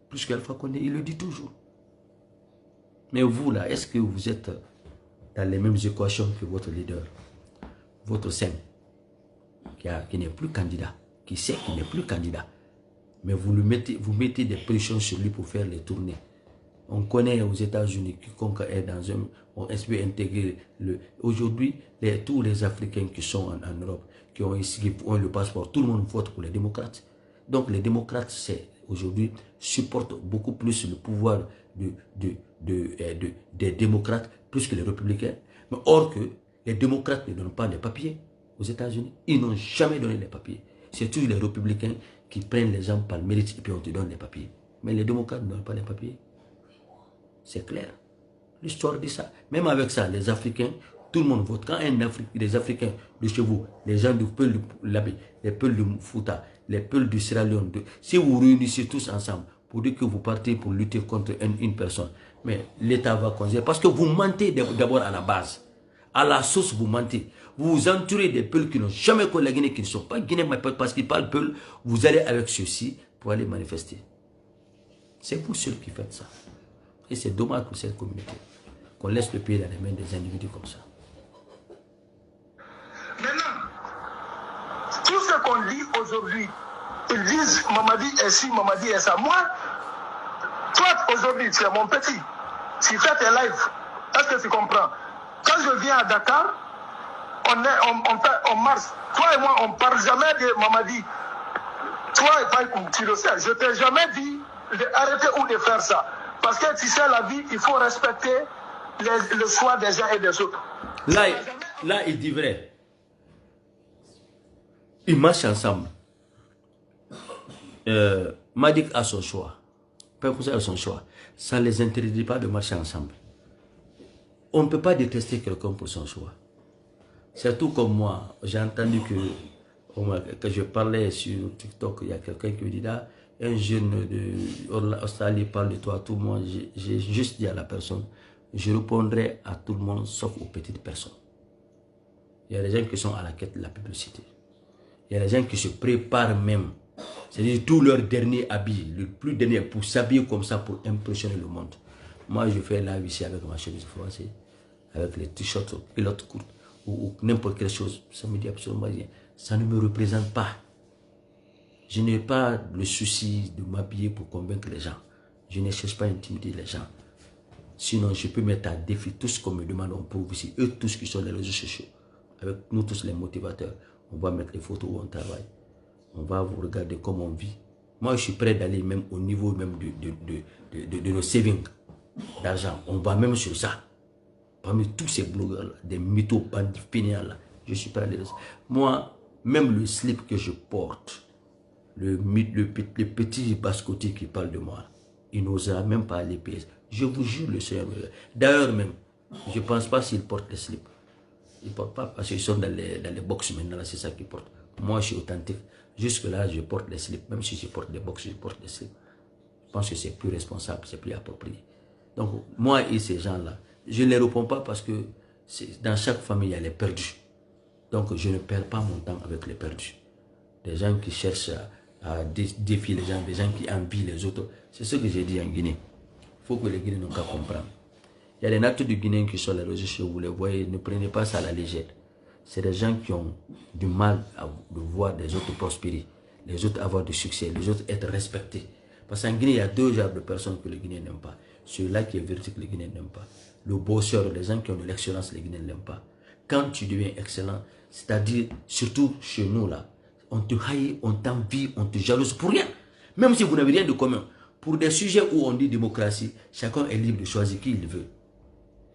plus qu'Alpha Condé. Il le dit toujours. Mais vous, là, est-ce que vous êtes dans les mêmes équations que votre leader, votre SEM, qui n'est plus candidat, qui sait qu'il n'est plus candidat, mais vous mettez des pressions sur lui pour faire les tournées. On connaît aux États-Unis, quiconque est dans on peut intégrer aujourd'hui, tous les Africains qui sont en Europe, qui ont le passeport, tout le monde vote pour les démocrates. Donc les démocrates, aujourd'hui, supportent beaucoup plus le pouvoir des démocrates, plus que les républicains. Mais or que les démocrates ne donnent pas les papiers aux États-Unis. Ils n'ont jamais donné les papiers. C'est toujours les républicains qui prennent les gens par le mérite et puis on te donne les papiers. Mais les démocrates ne donnent pas les papiers. C'est clair. L'histoire dit ça. Même avec ça, les Africains, tout le monde vote. Quand les Africains de chez vous, les gens du Peul de l'Abbé, les Peuls du Fouta, les Peuls du Sierra Leone, si vous réunissez tous ensemble pour dire que vous partez pour lutter contre une personne, mais l'État va considérer. Parce que vous mentez d'abord à la base. À la source, vous mentez. Vous vous entourez des peuples qui n'ont jamais connu la Guinée, qui ne sont pas guinéens, mais parce qu'ils parlent peul, vous allez avec ceux-ci pour aller manifester. C'est vous seuls qui faites ça. Et c'est dommage pour cette communauté qu'on laisse le pays dans les mains des individus comme ça. Maintenant, tout ce qu'on dit aujourd'hui, ils disent Mamadi est ci, Mamadi est ça. Moi, Toi, aujourd'hui, tu es mon petit. Tu fais tes lives. Est-ce que tu comprends? Quand je viens à Dakar, on marche. Toi et moi, on ne parle jamais de Mamadi. Toi, tu le sais, je ne t'ai jamais dit d'arrêter ou de faire ça. Parce que tu sais, la vie, il faut respecter le choix des uns et des autres. Là, il dit vrai. Ils marchent ensemble. Madik a son choix. Pekousa a son choix. Ça ne les interdit pas de marcher ensemble. On ne peut pas détester quelqu'un pour son choix. Surtout comme moi, j'ai entendu que je parlais sur TikTok, il y a quelqu'un qui me dit là, un jeune d'Australie parle de toi à tout le monde. J'ai juste dit à la personne, je répondrai à tout le monde sauf aux petites personnes. Il y a des gens qui sont à la quête de la publicité. Il y a des gens qui se préparent même. C'est-à-dire tout leur dernier habit, le plus dernier, pour s'habiller comme ça, pour impressionner le monde. Moi, je fais live ici avec ma chemise froissée, avec les t-shirts, pilotes courtes, ou n'importe quelle chose. Ça me dit absolument rien. Ça ne me représente pas. Je n'ai pas le souci de m'habiller pour convaincre les gens. Je ne cherche pas à intimider les gens. Sinon, je peux mettre à défi tout ce qu'on me demande. On prouve ici. Eux tous qui sont les réseaux sociaux. Avec nous tous les motivateurs. On va mettre les photos où on travaille. On va vous regarder comment on vit. Moi, je suis prêt d'aller même au niveau même de nos savings d'argent. On va même sur ça. Parmi tous ces blogueurs-là, des mythos, bandits, fainéants là, je suis prêt à aller. Moi, même le slip que je porte, le petit basse-côté qui parle de moi, il n'osera même pas aller payer. Je vous jure, le Seigneur. D'ailleurs même, je ne pense pas s'il porte les slips. Ils ne portent pas parce qu'ils sont dans les box maintenant, c'est ça qu'ils portent. Moi, je suis authentique. Jusque-là, je porte les slips. Même si je porte des box, je porte des slips. Je pense que c'est plus responsable, c'est plus approprié. Donc, moi et ces gens-là, je ne les réponds pas parce que dans chaque famille, il y a les perdus. Donc, je ne perds pas mon temps avec les perdus. Des gens qui cherchent à défier les gens, des gens qui envient les autres. C'est ce que j'ai dit en Guinée. Il faut que les Guinéens n'ont qu'à comprendre. Il y a des natifs du Guinée qui sont les réseaux sociaux, vous les voyez, ne prenez pas ça à la légère. C'est des gens qui ont du mal à voir des autres prospérer, les autres avoir du succès, les autres être respectés. Parce qu'en Guinée, il y a deux genres de personnes que les Guinéens n'aiment pas. Celui-là qui est vertique, les Guinéens n'aiment pas. Le bosseur, les gens qui ont de l'excellence, les Guinéens n'aiment pas. Quand tu deviens excellent, c'est-à-dire, surtout chez nous là, on te haït, on t'envie, on te jalouse pour rien. Même si vous n'avez rien de commun. Pour des sujets où on dit démocratie, chacun est libre de choisir qui il veut.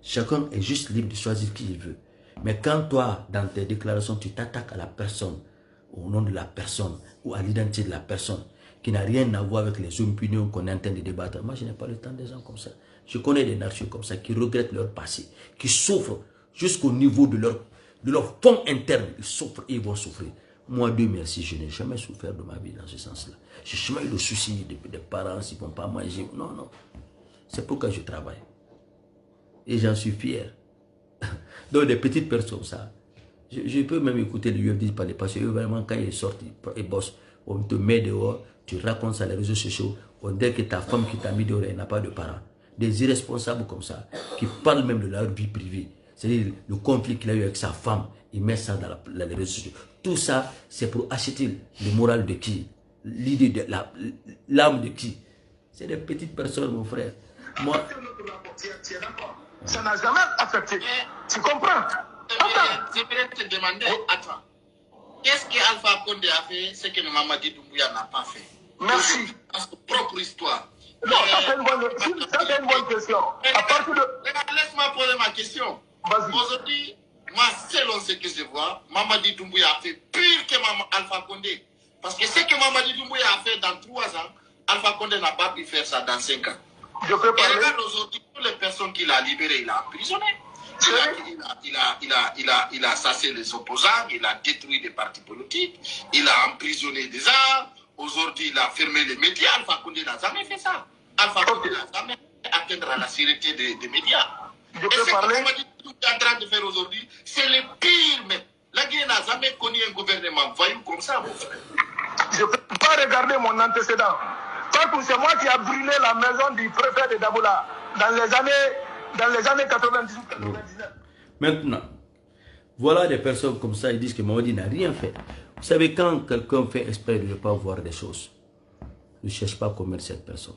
Chacun est juste libre de choisir qui il veut. Mais quand toi, dans tes déclarations, tu t'attaques à la personne, au nom de la personne, ou à l'identité de la personne, qui n'a rien à voir avec les opinions qu'on est en train de débattre. Moi, je n'ai pas le temps des gens comme ça. Je connais des nations comme ça, qui regrettent leur passé, qui souffrent jusqu'au niveau de leur fond interne. Ils souffrent et ils vont souffrir. Moi, Dieu merci, je n'ai jamais souffert de ma vie dans ce sens-là. Je n'ai jamais eu le souci des parents, s'ils ne vont pas manger. Non, non. C'est pourquoi je travaille. Et j'en suis fier. Donc, des petites personnes, ça. Je peux même écouter le UFD parler parce que vraiment, quand ils sortent, ils bossent. On te met dehors, tu racontes ça sur les réseaux sociaux. On dit que ta femme qui t'a mis dehors, elle n'a pas de parents. Des irresponsables comme ça, qui parlent même de leur vie privée. C'est-à-dire le conflit qu'il a eu avec sa femme, il met ça dans les réseaux sociaux. Tout ça, c'est pour acheter le moral de qui? L'idée de l'âme de qui? C'est des petites personnes, mon frère. Moi, ça n'a jamais affecté. Tu comprends? Je voudrais te demander, attends, qu'est-ce que Alpha Condé a fait, ce que Mamadi Doumbouya n'a pas fait? Merci. Dans sa propre histoire. Non, ça c'est une bonne question. À partir de... Laisse-moi poser ma question. Aujourd'hui, moi, selon ce que je vois, Mamadi Doumbouya a fait pire que Alpha Condé. Parce que ce que Mamadi Doumbouya a fait dans 3 ans, Alpha Condé n'a pas pu faire ça dans 5 ans. Je peux parler. Et regarde aujourd'hui, toutes les personnes qu'il a libérées, il a emprisonné. Il a assassiné les opposants, il a détruit des partis politiques, il a emprisonné des gens. Aujourd'hui, il a fermé les médias. Alpha Condé n'a jamais fait ça. Alpha Condé n'a jamais atteindre à la sécurité des médias. Je peux parler. Ce que tout est en train de faire aujourd'hui, c'est le pire même. La Guinée n'a jamais connu un gouvernement voyou comme ça, mon frère. Je ne peux pas regarder mon antécédent. C'est moi qui a brûlé la maison du préfet de Daboula dans les années 98-99. Maintenant, voilà des personnes comme ça, ils disent que Mamadi n'a rien fait. Vous savez, quand quelqu'un fait exprès de ne pas voir des choses, ne cherche pas à commettre cette personne.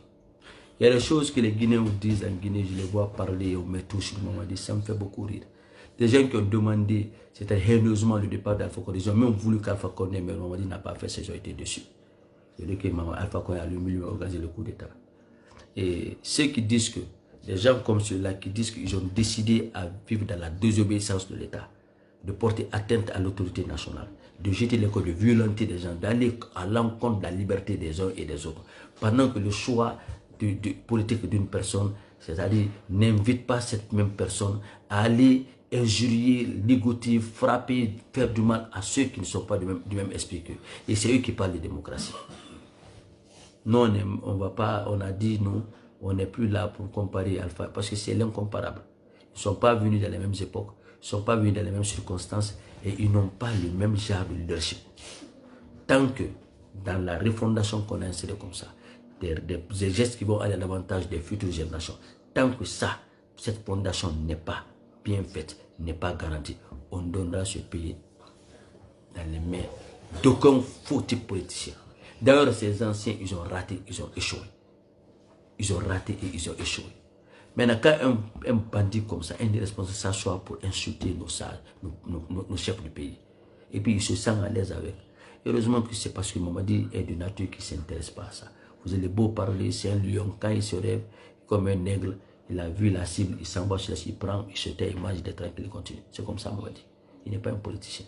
Il y a des choses que les Guinéens disent en Guinée, je les vois parler, on me touche, Mamadi, ça me fait beaucoup rire. Des gens qui ont demandé, c'était haineusement le départ d'Alpha Condé, ils ont même voulu qu'Alpha Condé, mais Mamadi n'a pas fait ça, ils ont été dessus. C'est-à-dire que Alpha Condé a lui organisé le coup d'État. Et ceux qui disent que, des gens comme ceux-là qui disent qu'ils ont décidé à vivre dans la désobéissance de l'État, de porter atteinte à l'autorité nationale, de jeter les codes, de violenter des gens, d'aller à l'encontre de la liberté des uns et des autres, pendant que le choix politique d'une personne, c'est-à-dire n'invite pas cette même personne à aller injurier, ligoter, frapper, faire du mal à ceux qui ne sont pas du même esprit qu'eux. Et c'est eux qui parlent de démocratie. Non, on va pas, on a dit nous, on n'est plus là pour comparer Alpha, parce que c'est l'incomparable. Ils ne sont pas venus dans les mêmes époques, ils ne sont pas venus dans les mêmes circonstances, et ils n'ont pas le même genre de leadership. Tant que dans la refondation qu'on a inséré comme ça, des gestes qui vont aller à l'avantage des futures générations, tant que ça, cette fondation n'est pas bien faite, n'est pas garantie, on donnera ce pays dans les mains d'aucun faux type politicien. D'ailleurs, ces anciens, ils ont raté, ils ont échoué. Ils ont raté et ils ont échoué. Maintenant, quand un bandit comme ça, un irresponsable, s'assoit pour insulter nos sages, nos chefs du pays, et puis il se sent à l'aise avec. Heureusement que c'est parce que Mamadi est de nature qui ne s'intéresse pas à ça. Vous allez beau parler, c'est un lion, quand il se rêve comme un aigle, il a vu la cible, il s'en va sur la cible, il prend, il se tait, il mange des tranquilles, il continue. C'est comme ça, Mamadi. Il n'est pas un politicien.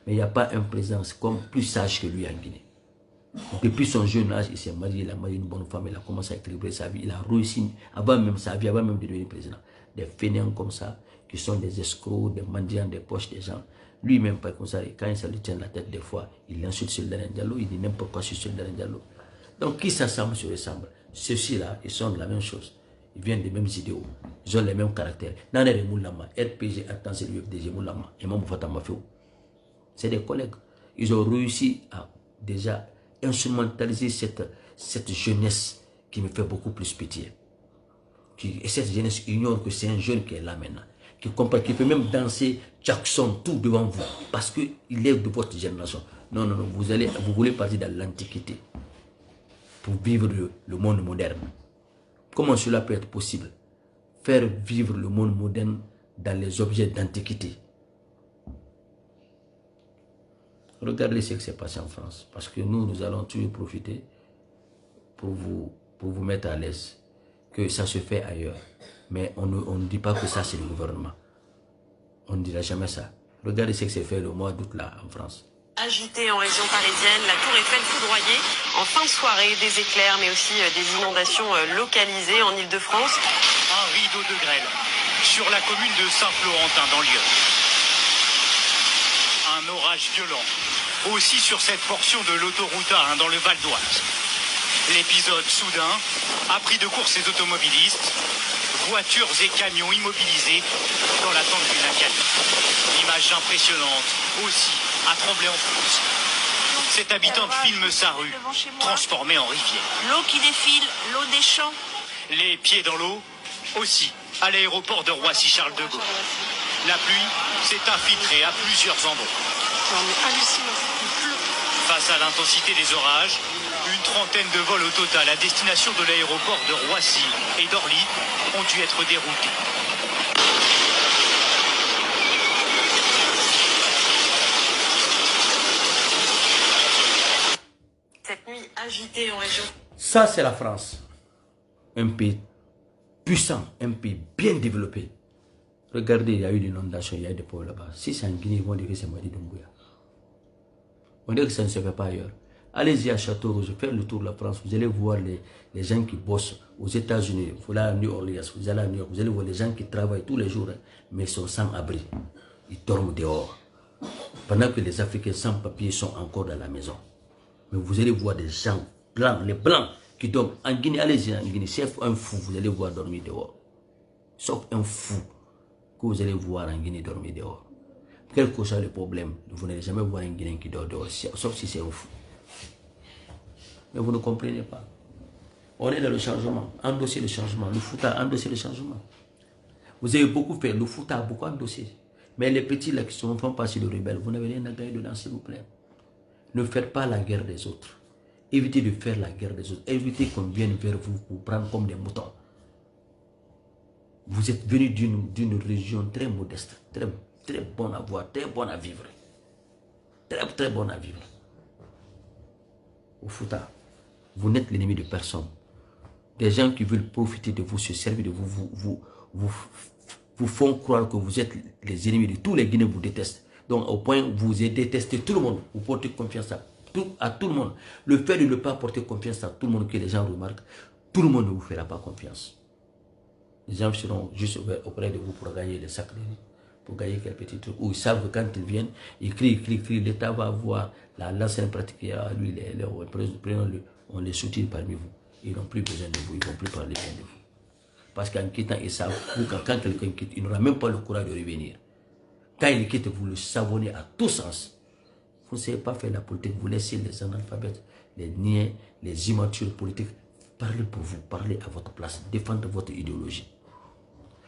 Mais il n'y a pas un président comme plus sage que lui en Guinée. Depuis son jeune âge, il s'est marié, il a marié une bonne femme, il a commencé à équilibrer sa vie, il a réussi avant même sa vie, avant même de devenir président. Des fainéants comme ça, qui sont des escrocs, des mendiants, des poches des gens. Lui-même, pas comme ça, et quand il se lui tient la tête des fois, il insulte sur le Diallo, il dit n'importe quoi sur le Diallo. Donc, qui s'assemble se ressemble. Ceux-ci-là, ils sont de la même chose. Ils viennent des mêmes idéaux. Ils ont les mêmes caractères. Nana Moulama, RPG, Attention, l'UFDG, Moulama, et Mamou Fatama Féo. C'est des collègues. Ils ont réussi à déjà instrumentaliser cette jeunesse qui me fait beaucoup plus pitié. Et cette jeunesse ignore que c'est un jeune qui est là maintenant. Qui comprend, qui peut même danser Jackson tout devant vous. Parce qu'il est de votre génération. Non, non, non, vous voulez partir dans l'antiquité. Pour vivre le monde moderne. Comment cela peut être possible? Faire vivre le monde moderne dans les objets d'antiquité. Regardez ce qui s'est passé en France. Parce que nous allons toujours profiter pour vous mettre à l'aise. Que ça se fait ailleurs. Mais on ne dit pas que ça c'est le gouvernement. On ne dira jamais ça. Regardez ce qui s'est fait le mois d'août là en France. Agité en région parisienne, la tour Eiffel foudroyée. En fin de soirée, des éclairs, mais aussi des inondations localisées en Ile-de-France. Un rideau de grêle sur la commune de Saint-Florentin dans l'Yonne. Un orage violent aussi sur cette portion de l'autoroute A1 dans le Val d'Oise. L'épisode soudain a pris de court ces automobilistes, voitures et camions immobilisés dans l'attente d'une accalmie. Image impressionnante aussi à Tremblay-en-France. Cette habitante filme sa rue, transformée en rivière. L'eau qui défile, l'eau des champs. Les pieds dans l'eau aussi à l'aéroport de Roissy-Charles de Gaulle. La pluie s'est infiltrée à plusieurs endroits. Non mais hallucinant, il pleut. Face à l'intensité des orages, une trentaine de vols au total à destination de l'aéroport de Roissy et d'Orly ont dû être déroutés. Cette nuit agitée en région. Ça, c'est la France. Un pays puissant, un pays bien développé. Regardez, il y a eu l'inondation, il y a eu des pauvres là-bas. Si c'est en Guinée, ils vont dire que c'est Mamadi Doumbouya. On dit que ça ne se fait pas ailleurs. Allez-y à Château-Rouge, faites le tour de la France. Vous allez voir les gens qui bossent aux États-Unis. Vous allez à New Orleans, vous allez à New York. Vous allez voir les gens qui travaillent tous les jours, mais ils sont sans abri. Ils dorment dehors. Pendant que les Africains sans papier sont encore dans la maison. Mais vous allez voir des gens blancs, les blancs qui dorment. En Guinée, allez-y en Guinée. Sauf un fou, vous allez voir dormir dehors. Sauf un fou que vous allez voir en Guinée dormir dehors. Quel que soit le problème, vous n'allez jamais voir un Guinéen qui dort dehors, sauf si c'est un fou. Mais vous ne comprenez pas. On est dans le changement, endosser le changement. Le foot a endossé le changement. Vous avez beaucoup fait, le foot a beaucoup endossé. Mais les petits là qui font partie de rebelles, vous n'avez rien à gagner dedans, s'il vous plaît. Ne faites pas la guerre des autres. Évitez de faire la guerre des autres. Évitez qu'on vienne vers vous pour prendre comme des moutons. Vous êtes venu d'une région très modeste, très bonne à voir, très bonne à vivre. Très bonne à vivre. Au Fouta, vous n'êtes l'ennemi de personne. Des gens qui veulent profiter de vous, se servir de vous, vous font croire que vous êtes les ennemis de tous les Guinéens vous détestent. Donc au point où vous détestez tout le monde, vous portez confiance à tout le monde. Le fait de ne pas porter confiance à tout le monde que les gens remarquent, tout le monde ne vous fera pas confiance. Les gens seront juste auprès de vous pour gagner les sacs de riz, pour gagner quelques petits trucs. Où ils savent que quand ils viennent, ils crient, l'État va avoir l'ancienne pratique qui a lui, on les soutient parmi vous. Ils n'ont plus besoin de vous, ils ne vont plus parler bien de vous. Parce qu'en quittant, ils savent que quand quelqu'un quitte, il n'aura même pas le courage de revenir. Quand il quitte, vous le savonnez à tous sens. Vous ne savez pas faire la politique, vous laissez les analphabètes, les niais, les immatures politiques parler pour vous, parler à votre place, défendre votre idéologie.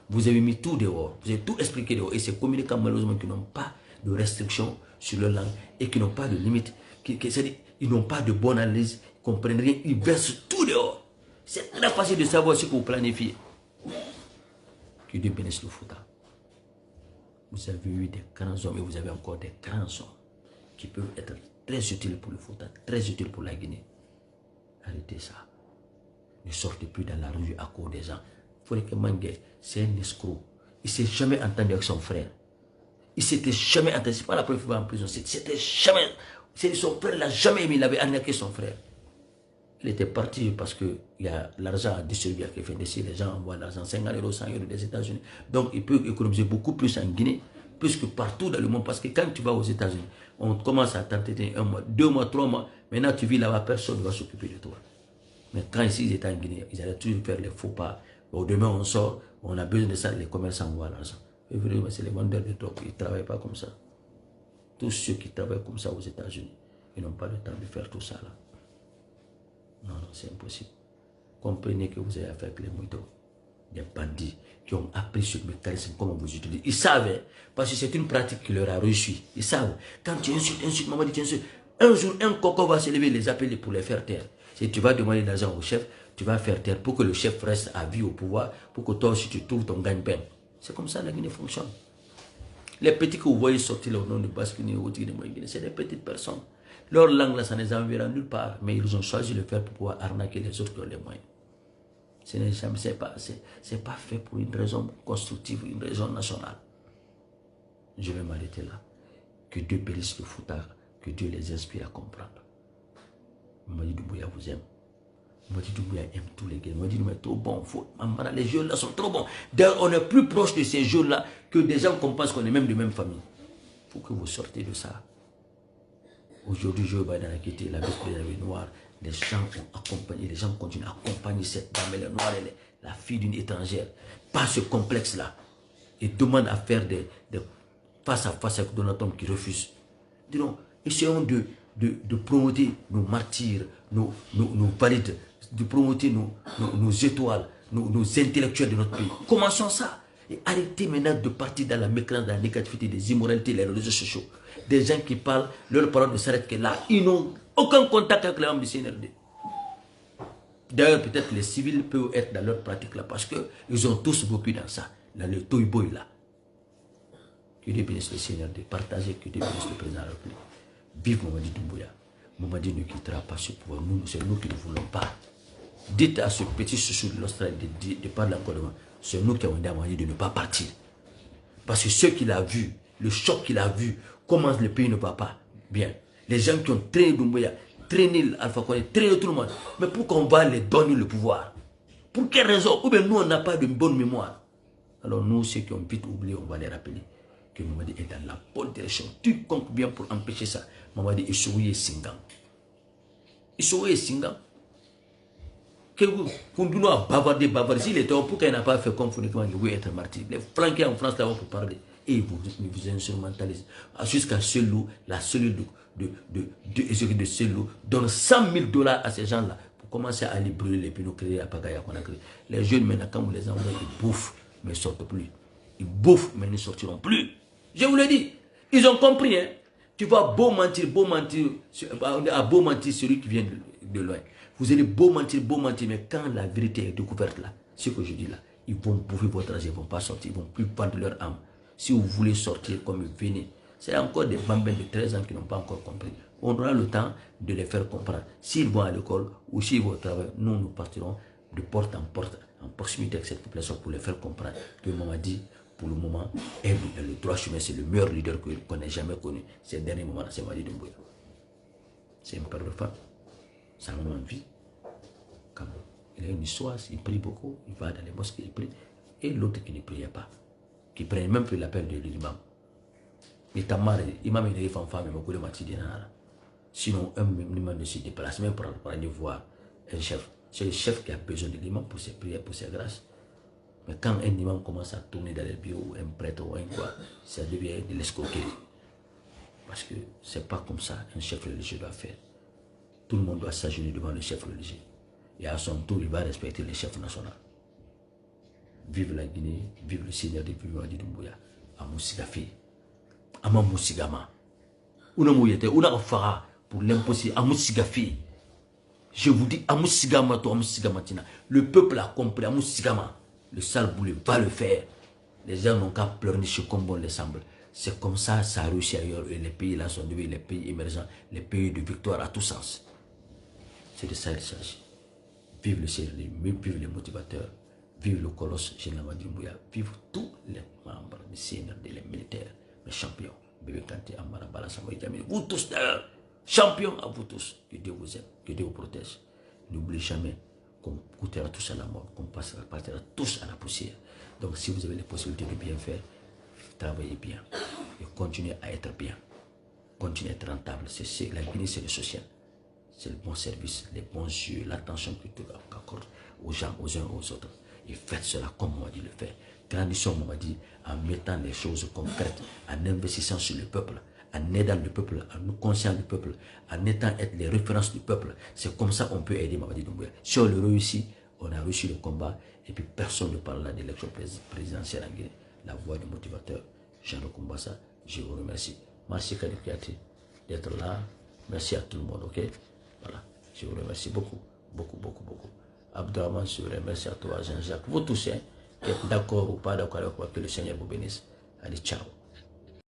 Vous avez mis tout dehors, vous avez tout expliqué dehors, et ces communicants malheureusement qui n'ont pas de restrictions sur leur langue et qui n'ont pas de limites, c'est-à-dire ils n'ont pas de bonne analyse, ils ne comprennent rien, ils versent tout dehors. C'est très facile de savoir ce que vous planifiez. Que Dieu bénisse le Fouta. Vous avez eu des grands hommes et vous avez encore des grands hommes qui peuvent être très utiles pour le Fouta, très utiles pour la Guinée. Arrêtez ça. Ne sortez plus dans la rue à cause des gens. Foureke Mangué, c'est un escroc. Il ne s'est jamais entendu avec son frère. Il ne s'était jamais entendu. Ce n'est pas la première fois en prison. C'était jamais. Son frère ne l'a jamais aimé. Il avait arnaqué son frère. Il était parti parce qu'il y a l'argent à distribuer à FNDC. Les gens envoient l'argent, 50 €, 100 € des États-Unis. Donc il peut économiser beaucoup plus en Guinée, plus que partout dans le monde. Parce que quand tu vas aux États-Unis, on commence à t'entêter 1 mois, 2 mois, 3 mois. Maintenant tu vis là-bas, personne ne va s'occuper de toi. Mais quand ici ils étaient en Guinée, ils allaient toujours faire les faux pas. Au demain on sort, on a besoin de ça, les commerçants envoient l'argent. C'est les vendeurs de drogue, ils ne travaillent pas comme ça. Tous ceux qui travaillent comme ça aux États-Unis, ils n'ont pas le temps de faire tout ça là. Non, c'est impossible. Comprenez que vous avez affaire avec les mouitos, des bandits qui ont appris ce mécanisme, comment vous utilisez. Ils savent, parce que c'est une pratique qui leur a réussi. Ils savent. Quand tu insultes, maman dit tu insultes. Un jour, un coco va se lever, les appeler pour les faire taire. Si tu vas demander de l'argent au chef, tu vas faire taire pour que le chef reste à vie au pouvoir, pour que toi aussi tu trouves ton gagne-pain. C'est comme ça que la Guinée fonctionne. Les petits que vous voyez sortir au nom de Basse-Guinée ou de Guinée, c'est des petites personnes. Leur langue, là, ça ne les enverra nulle part. Mais ils ont choisi de le faire pour pouvoir arnaquer les autres qui ont les moyens. Ce n'est pas fait pour une raison constructive, une raison nationale. Je vais m'arrêter là. Que Dieu bénisse le Fouta, que Dieu les inspire à comprendre. Mamadi Doumbouya vous aime. Mamadi Doumbouya aime tous les Guinéens. Mamadi Doumbouya est trop bon. Les jeux là sont trop bons. D'ailleurs, on est plus proche de ces jeux là que des gens qu'on pense qu'on est même de même famille. Il faut que vous sortez de ça. Aujourd'hui, Joe Biden a quitté la vie noire. Les gens ont accompagné, les gens continuent à accompagner cette dame, elle est noire, elle est la fille d'une étrangère. Pas ce complexe-là. Ils demandent à faire des face à face avec Donald Trump qui refuse. Disons, essayons de promouvoir nos martyrs, nos valides, de promouvoir nos étoiles, nos intellectuels de notre pays. Commençons ça. Et arrêtez maintenant de partir dans la mécrance, dans la négativité, des immoralités, les réseaux sociaux. Des gens qui parlent, leur parole ne s'arrête que là. Ils n'ont aucun contact avec les membres du CNRD. D'ailleurs, peut-être les civils peuvent être dans leur pratique là, parce qu'ils ont tous beaucoup dans ça, dans le toy-boy là. Que Dieu bénisse le CNRD, partagez, que Dieu bénisse le président de la République. Vive Mamadi Doumbouya. Mamadi ne quittera pas ce pouvoir, c'est nous qui ne voulons pas. Dites à ce petit chouchou de l'Australie de parler encore devant. C'est nous qui avons dit à Mamadi de ne pas partir. Parce que ce qu'il a vu, le choc qu'il a vu, comment le pays ne va pas bien. Les gens qui ont traîné Doumbouya, traîné Alpha Condé, traîné tout le monde. Mais pourquoi on va les donner le pouvoir? Pour quelle raison? Ou bien nous, on n'a pas de bonne mémoire. Alors nous, ceux qui ont vite oublié, on va les rappeler que Mamadi est dans la bonne direction. Tu comptes bien pour empêcher ça. Mamadi est souillé Singam. Il souillé Singam. Qu'on a bavardé. S'il était pourquoi il n'a pas fait comme Foureke Mangué, oui, être martyr. Les flanqués en France là-bas pour parler. Et vous instrumentalisez. Jusqu'à Selou, la cellule de Selou donne 100 000 $ à ces gens-là pour commencer à aller brûler les pinot créés à Pagaya qu'on a créé. Les jeunes maintenant, quand vous les envoyez, ils bouffent, mais ils ne sortent plus. Ils bouffent, mais ils ne sortiront plus. Je vous l'ai dit. Ils ont compris, hein. Tu vas beau mentir, à beau mentir celui qui vient de loin. Vous allez beau mentir, mais quand la vérité est découverte là, ce que je dis là, ils vont bouffer votre argent, ils ne vont pas sortir, ils ne vont plus vendre leur âme. Si vous voulez sortir comme venez, c'est encore des bambins de 13 ans qui n'ont pas encore compris. On aura le temps de les faire comprendre. S'ils vont à l'école ou s'ils vont au travail, nous partirons de porte en porte, en proximité avec cette population pour les faire comprendre que Mamadi, pour le moment, est le droit chemin, c'est le meilleur leader qu'on ait jamais connu. Ces derniers moments, c'est Mamadi Doumbouya. C'est un père de femme. Sa maman vit. Il a une histoire, il prie beaucoup, il va dans les mosquées, il prie. Et l'autre qui ne priait pas, qui prenait même plus l'appel de l'imam. Mais Tamar, l'imam il est femme, mais beaucoup de matins. Sinon, un imam ne se déplace même pour aller voir un chef. C'est le chef qui a besoin de l'imam pour ses prières, pour ses grâces. Mais quand un imam commence à tourner dans les bureaux, un prêtre ou un quoi, ça devient de l'escroquerie. Parce que ce n'est pas comme ça un chef religieux doit faire. Tout le monde doit s'agenouiller devant le chef religieux. Et à son tour, il va respecter le chef national. Vive la Guinée, vive le Seigneur de Mamadi Doumbouya. Amoussigafi. Amamousigama. Una mouyete, una afara pour l'impossible. Amoussigafi. Je vous dis, Amousigama, toi, Amousigamatina. Le peuple a compris, Amousigama. Le sale boulet va le faire. Les gens n'ont qu'à pleurnicher comme bon les semble. C'est comme ça, ça a réussi ailleurs. Et les pays là sont devenus les pays émergents, les pays de victoire à tous sens. C'est de ça qu'il s'agit. Vive le Seigneur, vive les motivateurs, vive le colosse Général Mamadi Doumbouya, vive tous les membres du Seigneur, les militaires, les champions. Bébé Kanté, Amara, Bala, Samoï, Djamil, vous tous d'ailleurs, champions à vous tous. Que Dieu vous aime, que Dieu vous protège. N'oubliez jamais qu'on goûtera tous à la mort, qu'on partira tous à la poussière. Donc si vous avez les possibilités de bien faire, travaillez bien et continuez à être bien. Continuez à être rentable. La Guinée, c'est le social. C'est le bon service, les bons yeux, l'attention que tu accordes aux gens, aux uns aux autres. Et faites cela comme on dit le faire. Grandissons, on dit, en mettant les choses concrètes, en investissant sur le peuple, en aidant le peuple, en nous conscients du peuple, en étant les références du peuple. C'est comme ça qu'on peut aider Mamadi Doumbouya. Si on le réussit, on a réussi le combat. Et puis personne ne parle de l'élection présidentielle en Guinée. La voix du motivateur, Jean-Luc Kumbassa, je vous remercie. Merci Kadikiati d'être là. Merci à tout le monde, ok? Voilà, je vous remercie beaucoup, beaucoup, beaucoup, beaucoup. Abdourahman, je vous remercie à toi, Jean-Jacques. Vous tous, hein, qui êtes d'accord ou pas d'accord avec moi, que le Seigneur vous bénisse. Allez, ciao.